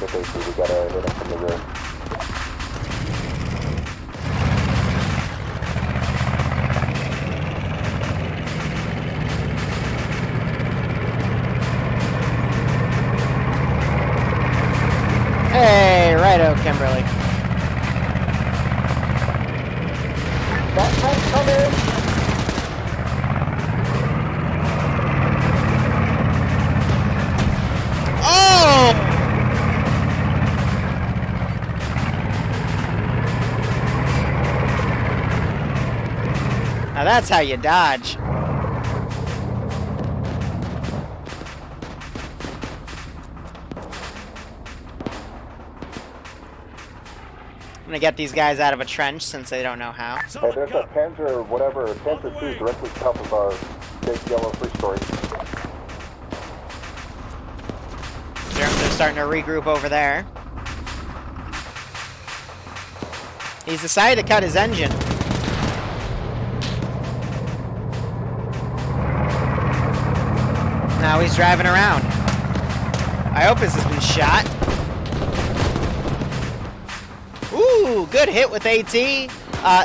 with AC. We gotta hit him from the rear. Hey, righto, Kimberly. That tank's coming! Oh! Now that's how you dodge. I'm gonna get these guys out of a trench since they don't know how. Hey, there's a Panzer, whatever, Panzer 2 directly south of our big yellow three-story. Germans are starting to regroup over there. He's decided to cut his engine. Now he's driving around. I hope this has been shot. Ooh, good hit with AT.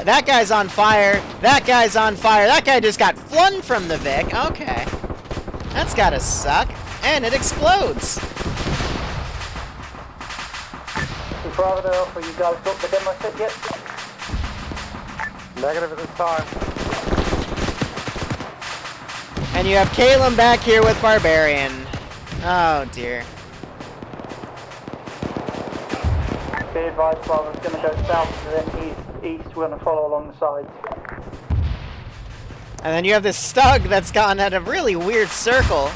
That guy's on fire. That guy's on fire. That guy just got flung from the Vic. Okay. That's gotta suck. And it explodes. Bravo Alpha, you guys got the demo set yet? Negative at this time. And you have Caleb back here with Barbarian. Oh, dear. Be advised, Bravo's going to go south and then east. We're going to follow along the sides. And then you have this Stug that's gone at a really weird circle.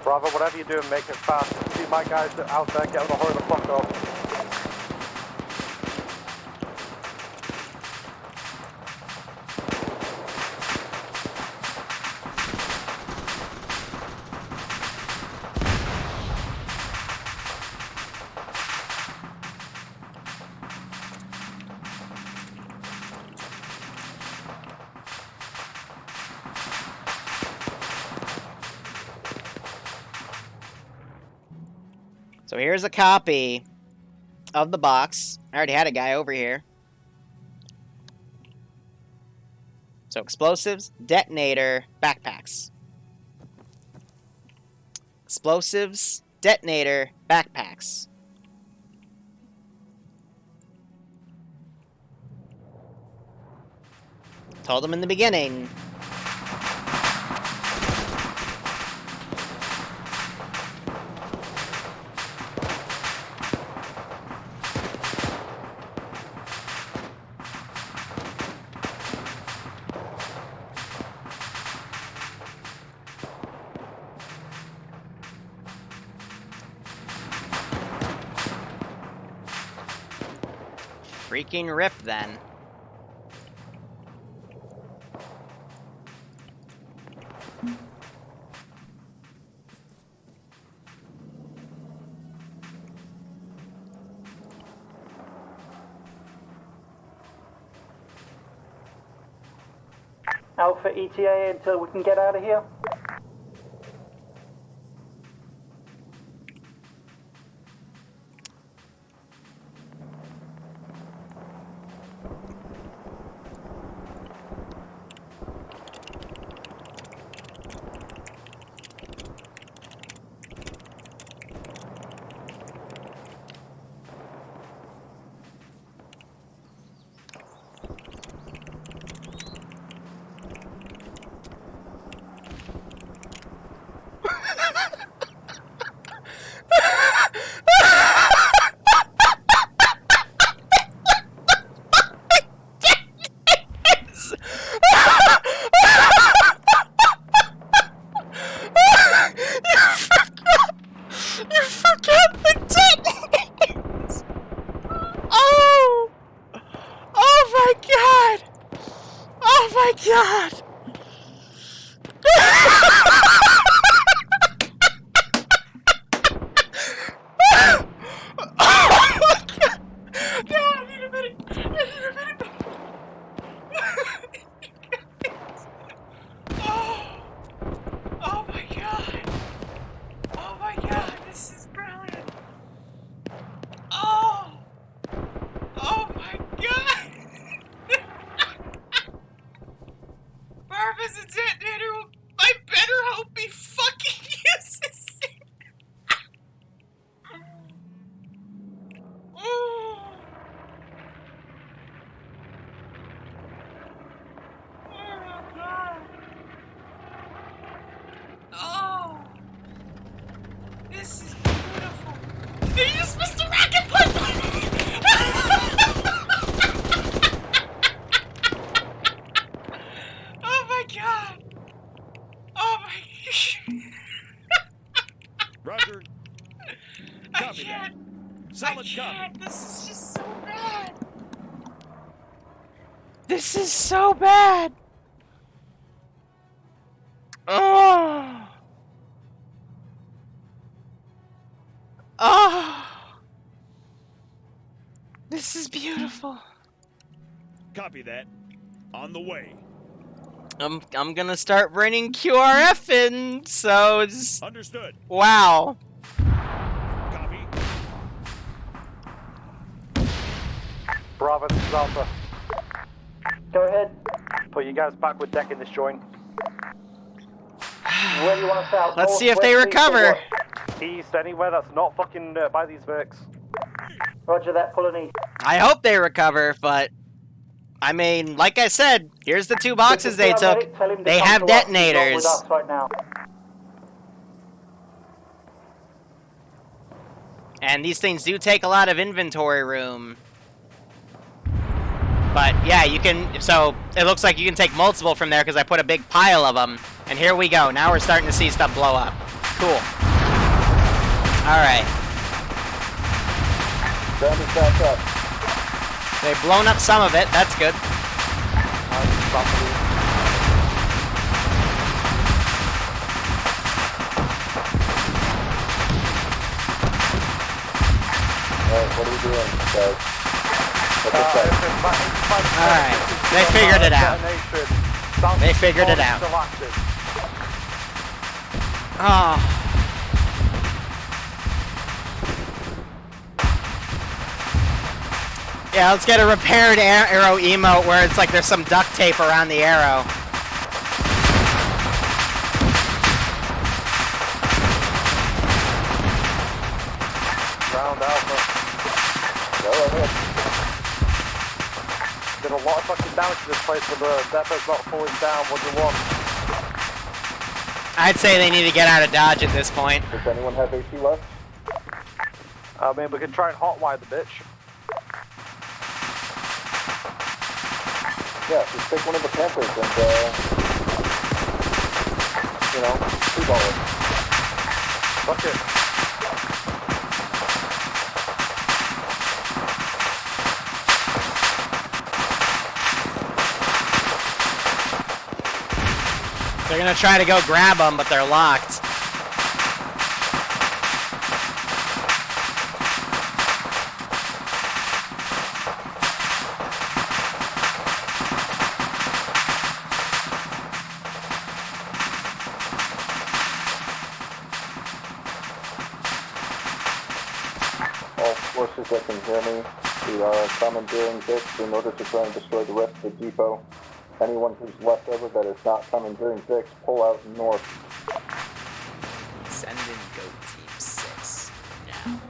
Bravo, whatever you do, make it fast. See my guys out there, get them to hurry the fuck up. So here's a copy of the box. I already had a guy over here. So explosives, detonator, backpacks. Explosives, detonator, backpacks. Told him in the beginning. Freaking rip, then. Alpha ETA until we can get out of here. my god! Marvis, it's it, Andrew! I better hope he fucking uses it! Oh. Oh my god! Oh! This is beautiful! He just missed the rocket punch! Oh my god! Oh my Roger. Copy that. Solid I copy. can't! This is just so bad! This is so bad! Oh! Oh! This is beautiful. Copy that. On the way. I'm gonna start running QRF in, so it's... Understood. Wow. Copy. Bravo, this is Alpha. Go ahead. Put you guys back with deck in this joint. Where do you want us out? Let's North, see if they west, east, or recover. what? East, anywhere that's not fucking by these Vicks. Roger that, pulling east. I hope they recover, but... I mean, like I said, here's the 2 boxes they took. They have detonators. With us right now. And these things do take a lot of inventory room. But yeah, you can, so it looks like you can take multiple from there because I put a big pile of them. And here we go. Now we're starting to see stuff blow up. Cool. Alright. Back up. They've blown up some of it. That's good. Alright, what are we doing, guys? Alright. They figured it out. They figured it out. Oh. Yeah, let's get a repaired arrow emote where it's like there's some duct tape around the arrow. Round Alpha. Go ahead. Did a lot of fucking damage to this place, but the depot's not falling down. What do you want? I'd say they need to get out of Dodge at this point. Does anyone have AC left? I mean, we can try and hotwire the bitch. Yeah, just take one of the Panthers and, you know, two-ball it. Fuck it. They're gonna try to go grab them, but they're locked. All forces that can hear me, we are commandeering Vix in order to try and destroy the rest of the depot. Anyone who's left over that is not commandeering Vix, pull out north. Send in Go Team 6 now.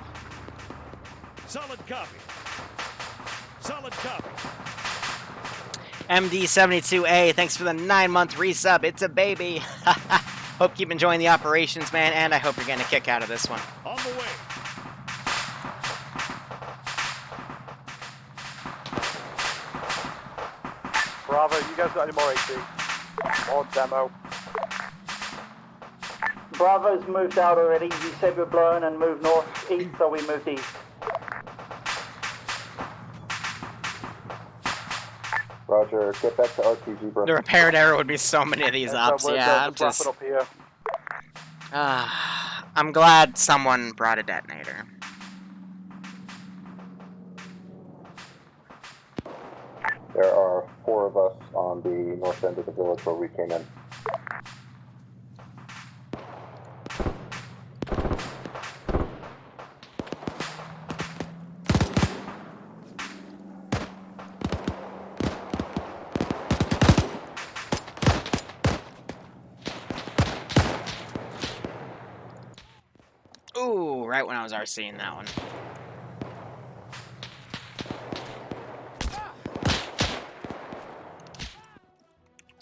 Solid copy. Solid copy. MD72A, thanks for the 9-month resub. It's a baby. Hope you keep enjoying the operations, man, and I hope you're getting a kick out of this one. On the way. Bravo, you guys got any more AC? More demo. Bravo's moved out already. You said we're blowing and moved north east, so we moved east. Roger, get back to RTG, bro. The repaired arrow would be so many of these ops, yeah, I'm just... Up here. I'm glad someone brought a detonator. There are 4 of us on the north end of the village where we came in. right when I was RCing that one.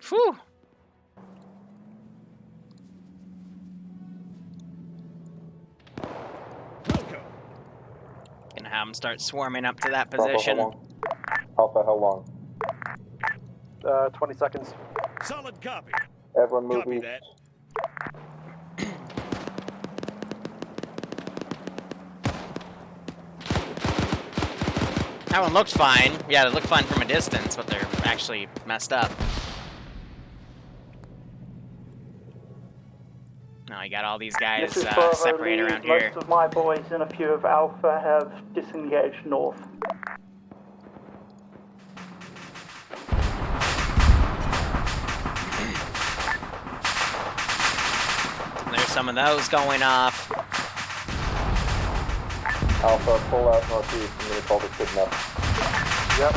Whew. Gonna have them start swarming up to that position. Alpha, how long? 20 seconds. Solid copy. Everyone move Copy east. that. That one looked fine. Yeah, it looked fine from a distance, but they're actually messed up. Now you got all these guys This is Bravo separated lead. around here. Most of my boys and a few of Alpha have disengaged north. There's some of those going off. Alpha, pull out northeast. I'm going to call this good enough. Yep.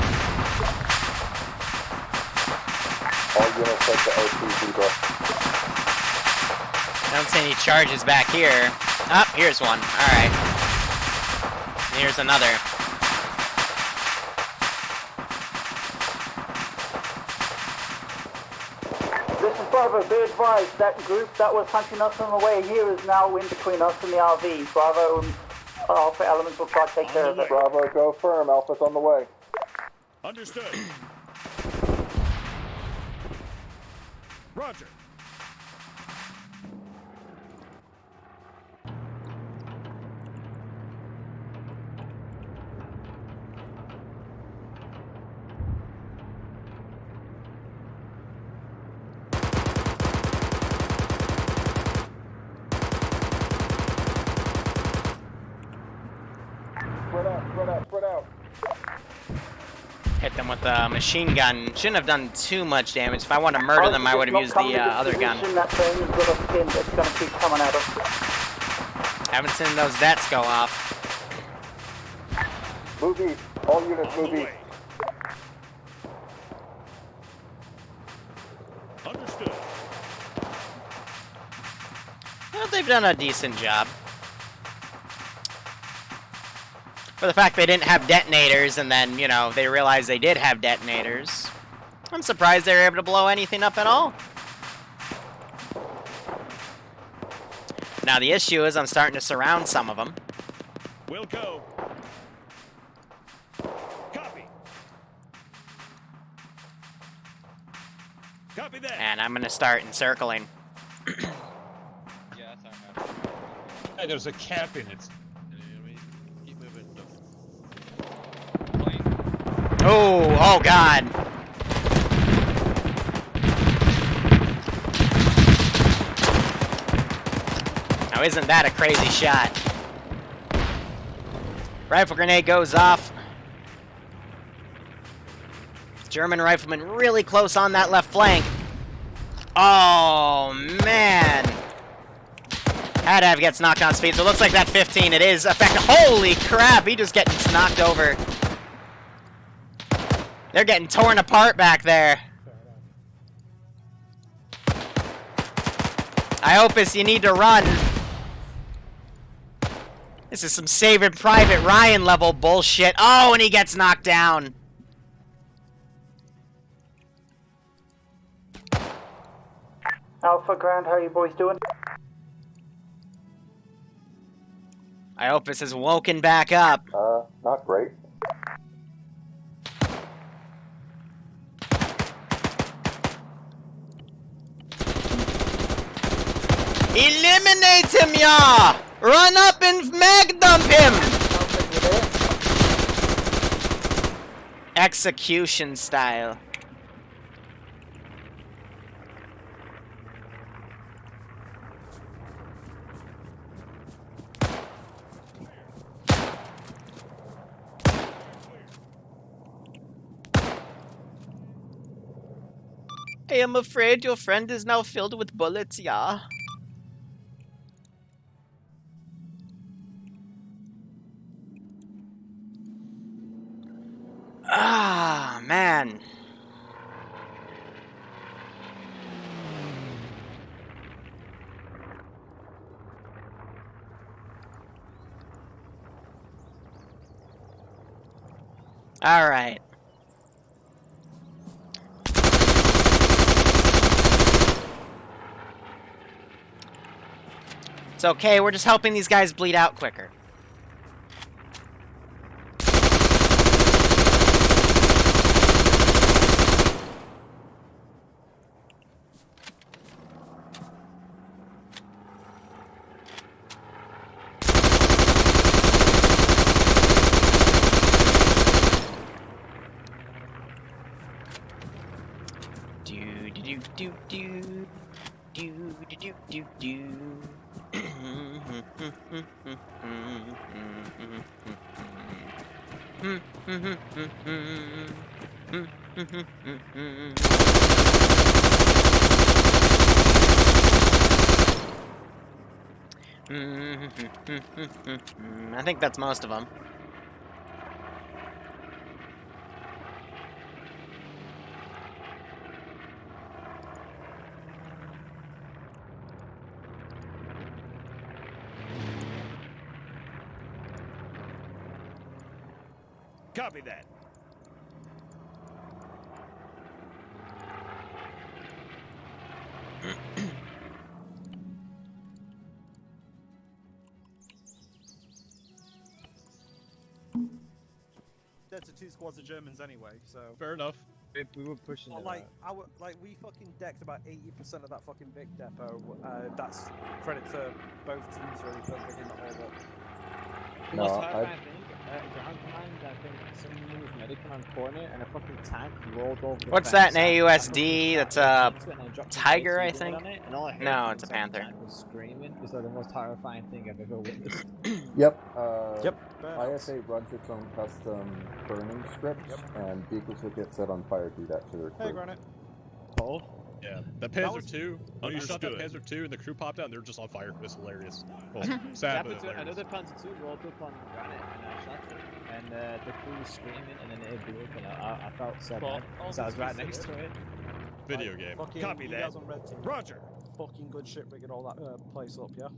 All units take the OC zebra. I don't see any charges back here. Oh, here's one. Alright. Here's another. This is Bravo, be advised, that group that was hunting us on the way here is now in between us and the RV. Bravo and Alpha elements will try to take care of it. Bravo, go firm. Alpha's on the way. Understood. Roger. Spread out. Hit them with the machine gun. Shouldn't have done too much damage. If I wanted to murder them, I would have used the other gun. That thing has got a pin that's going to keep coming at us. Haven't seen those debts go off. Move east. All units move east. Understood. Well, they've done a decent job. For the fact they didn't have detonators, and then, you know, they realized they did have detonators. I'm surprised they were able to blow anything up at all. Now, the issue is I'm starting to surround some of them. We'll go. Copy. Copy that. And I'm going to start encircling. Hey, there's a cap in it. Oh God. Now isn't that a crazy shot? Rifle grenade goes off. German rifleman really close on that left flank. Oh man. Hadav gets knocked on speed, so it looks like that 15, it is effective. Holy crap, he just gets knocked over. They're getting torn apart back there. I hope you need to run. This is some Saving Private Ryan level bullshit. Oh, and he gets knocked down. Alpha ground, how are you boys doing? I hope this is woken back up. Not great. Eliminate him, ya! Run up and mag dump him! Execution style. I am afraid your friend is now filled with bullets, ya. Ah, man. Alright. It's okay, we're just helping these guys bleed out quicker. I think that's most of them. Copy that. That's 2 squads of Germans anyway, so fair enough. We were pushing it. We fucking decked about 80% of that fucking big depot. That's credit to both teams really for bringing the whole up. The most horrifying thing, ground command, I think someone was medical on corner and a fucking tank rolled over the What's fence. that, an AUSD? That's a tiger, I think? No, it's a The panther. tank was screaming. It was like the most horrifying thing I've ever witnessed. Yep. ISA runs its own custom burning script, and vehicles that get set on fire do that to their crew. Hey, Granite. Oh? Yeah, the Panzer II, when you shot that Panzer II and the crew popped out and they were just on fire. It was hilarious. Well, sad, but hilarious. Another Panzer II rolled up on Granite and I shot it. And the crew was screaming and then it blew up and I felt so bad. So I was right next to it. Video game. Copy that. Roger. Fucking good shit rigging all that place up, yeah?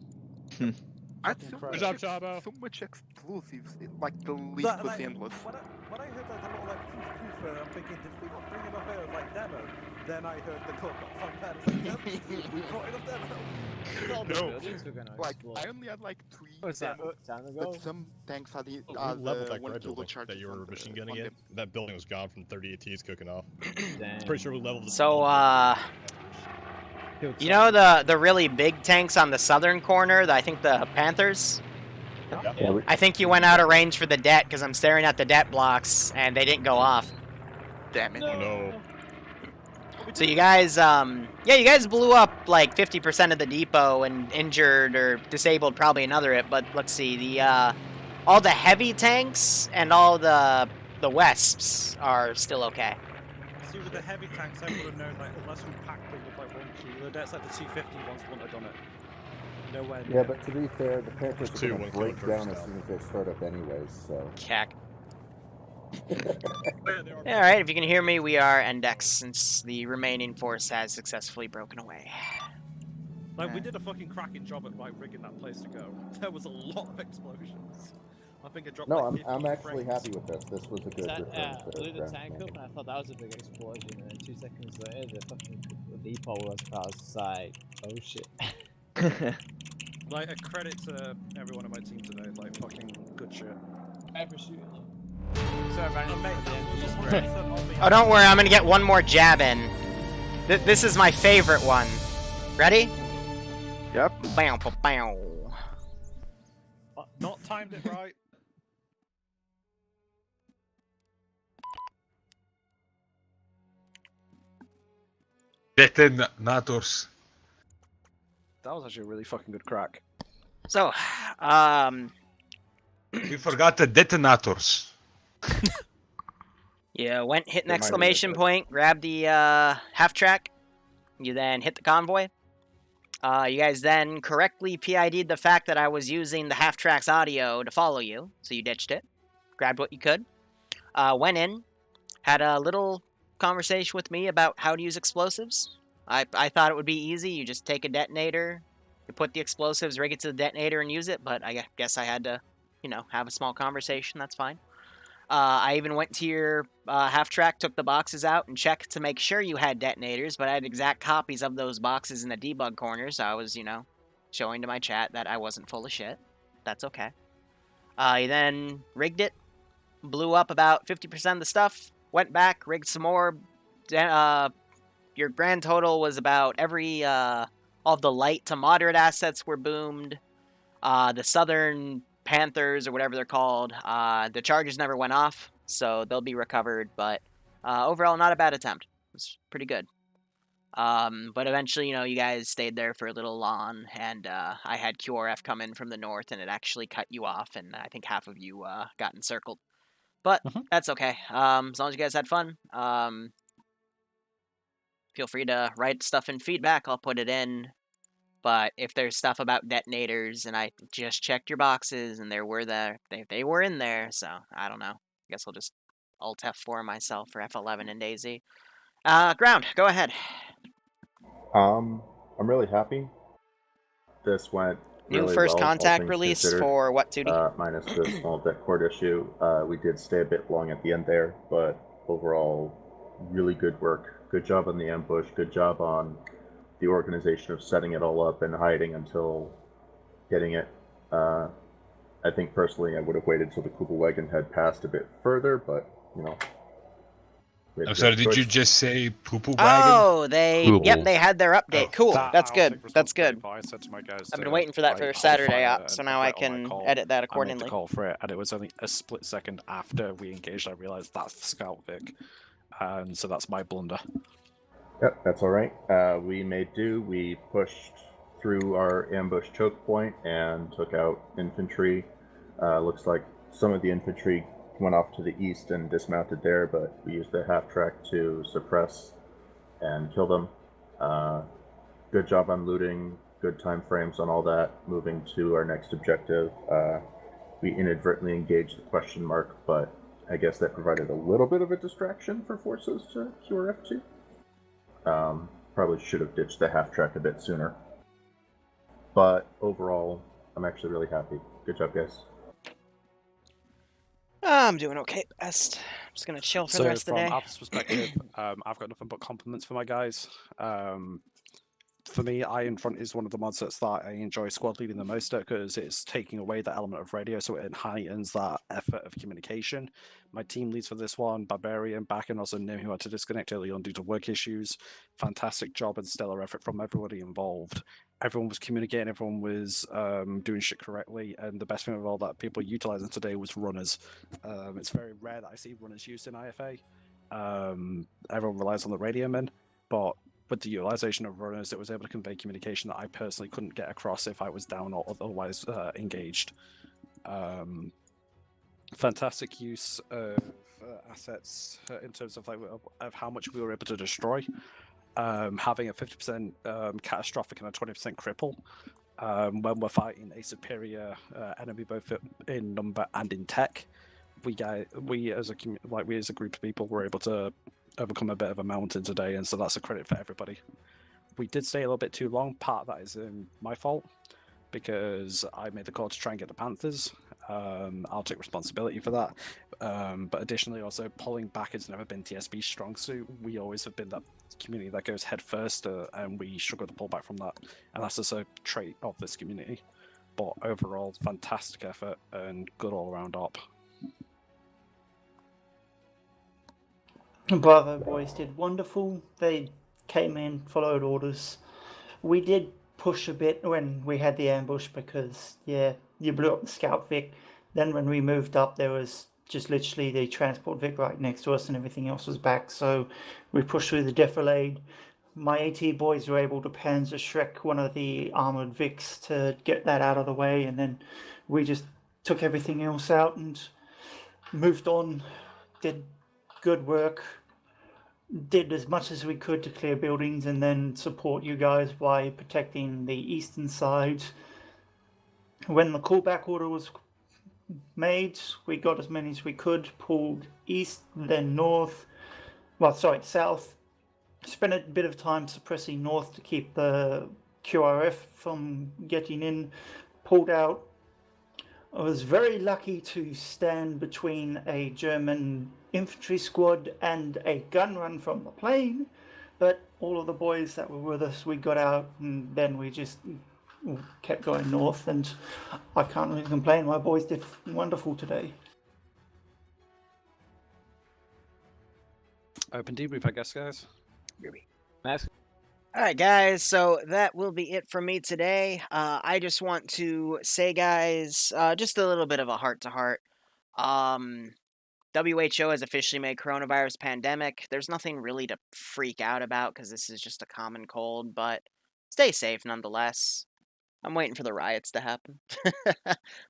Good job, Chabo. So much explosives, like the list was endless. When I heard that a little like poof, I'm thinking, did we not bring enough air like demo? Then I heard the talk got fun bad. It's like, yep, we brought enough demo. No, like I only had like 3 demos, but some tanks had We leveled that 1 Greg building kilocharge that you were machine gunning on in. them. That building was gone from 30 ATs cooking off. Pretty sure we leveled the So, you know the really big tanks on the southern corner, I think the Panthers? Yeah, I think you went out of range for the det, because I'm staring at the det blocks, and they didn't go off. Damn it. Oh no. So you guys, yeah, you guys blew up like 50% of the depot and injured or disabled probably another it, but let's see, the, all the heavy tanks and all the Wesps are still okay. See, with the heavy tanks, I would have known, like, unless we packed them with, like, 1 kilo, that's like the 250 ones wouldn't have done it. Nowhere near. Yeah, but to be fair, the Panthers are going to break down as soon as they start up anyways, so... Cack. Alright, if you can hear me, we are Endex, since the remaining force has successfully broken away. Like, we did a fucking cracking job at, like, rigging that place to go. There was a lot of explosions. I think it dropped No, like 50 I'm actually frames. happy with this. This was a good return to blew the ground tank command. up and I thought that was a big explosion and then 2 seconds later the fucking depot was like, oh shit. Like, a credit to everyone on my team today, like, fucking good shit. I appreciate it. Sorry, Brandon. Oh, don't worry, I'm gonna get one more jab in. This is my favorite one. Ready? Yep. Bow, bow, bow. Not timed it right. Detonators. That was actually a really fucking good crack. So, We forgot the detonators. you went, hit an Remind me of exclamation this. point, grab the half track. You then hit the convoy. You guys then correctly PID'd the fact that I was using the half track's audio to follow you, so you ditched it. Grabbed what you could. Went in, had a little conversation with me about how to use explosives. I thought it would be easy. You just take a detonator, you put the explosives, rig it to the detonator, and use it. But I guess I had to, you know, have a small conversation. That's fine. I even went to your half track, took the boxes out, and checked to make sure you had detonators, but I had exact copies of those boxes in the debug corner, so I was, showing to my chat that I wasn't full of shit. That's okay. He then rigged it, blew up about 50% of the stuff, went back, rigged some more. Your grand total was about every, all of the light to moderate assets were boomed. The Southern Panthers, or whatever they're called, the charges never went off, so they'll be recovered, but overall, not a bad attempt. It was pretty good. But eventually, you guys stayed there for a little long, and I had QRF come in from the north, and it actually cut you off, and I think half of you got encircled. But that's okay. As long as you guys had fun, feel free to write stuff in feedback. I'll put it in. But if there's stuff about detonators, and I just checked your boxes, and they were in there, so I don't know. I guess I'll just Alt F4 myself for F11 and Daisy. Ground, go ahead. I'm really happy. This went really New first well, contact release for what 2D? Minus the small deck cord issue. We did stay a bit long at the end there, but overall, really good work. Good job on the ambush. Good job on the organization of setting it all up and hiding until getting it. I think personally I would have waited till the Kubel wagon had passed a bit further, but I'm sorry, did you just say poo-poo wagon? Oh, they had their update. Cool, that's good. That's good. I said to my guys, I've been waiting for that for Saturday out, so now I can edit that I made accordingly. the call for it, and it was only a split second after we engaged I realized that's the Scout Vic, and so that's my blunder. Yep, that's all right. We made do. We pushed through our ambush choke point and took out infantry. Looks like some of the infantry went off to the east and dismounted there, but we used the half track to suppress and kill them. Good job on looting, good time frames on all that. Moving to our next objective, we inadvertently engaged the question mark, but I guess that provided a little bit of a distraction for forces to QRF2. Probably should have ditched the half track a bit sooner. But overall, I'm actually really happy. Good job, guys. I'm doing okay, best. I'm just going to chill for the rest of the day. From Alpha's perspective, I've got nothing but compliments for my guys. For me, Iron Front is one of the mod sets that I enjoy squad leading the most at because it's taking away that element of radio, so it heightens that effort of communication. My team leads for this one, Barbarian, back, and also Nim, who had to disconnect early on due to work issues. Fantastic job and stellar effort from everybody involved. Everyone was communicating, everyone was doing shit correctly, and the best thing of all that people utilizing today was runners. It's very rare that I see runners used in IFA. Everyone relies on the radio men, but with the utilization of runners, it was able to convey communication that I personally couldn't get across if I was down or otherwise engaged. Fantastic use of assets in terms of of how much we were able to destroy. Having a 50% catastrophic and a 20% cripple when we're fighting a superior enemy both in number and in tech, we as a group of people were able to overcome a bit of a mountain today, and so that's a credit for everybody. We did stay a little bit too long. Part of that is my fault because I made the call to try and get the Panthers. I'll take responsibility for that. But additionally, also pulling back has never been TSB's strong suit. We always have been that community that goes head first, and we struggle to pull back from that. And that's just a trait of this community. But overall, fantastic effort and good all-around op. Bravo boys did wonderful. They came in, followed orders. We did push a bit when we had the ambush because, yeah, you blew up the Scout Vic. Then when we moved up, there was just literally the transport Vic right next to us and everything else was back. So we pushed through the defilade. My AT boys were able to Panzer Shrek one of the armored Vics to get that out of the way. And then we just took everything else out and moved on, did good work, did as much as we could to clear buildings and then support you guys by protecting the eastern side. When the callback order was made, we got as many as we could, pulled east, then north, south, spent a bit of time suppressing north to keep the QRF from getting in, pulled out I was very lucky to stand between a German infantry squad and a gun run from the plane, but all of the boys that were with us, we got out and then we just kept going north, and I can't really complain. My boys did wonderful today. Open debrief, I guess, guys. Alright guys, so that will be it from me today. I just want to say, guys, just a little bit of a heart-to-heart. WHO has officially made coronavirus pandemic. There's nothing really to freak out about because this is just a common cold, but stay safe nonetheless. I'm waiting for the riots to happen.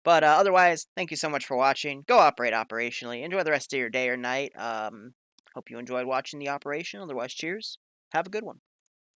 But otherwise, thank you so much for watching. Go operate operationally. Enjoy the rest of your day or night. Hope you enjoyed watching the operation. Otherwise, cheers. Have a good one.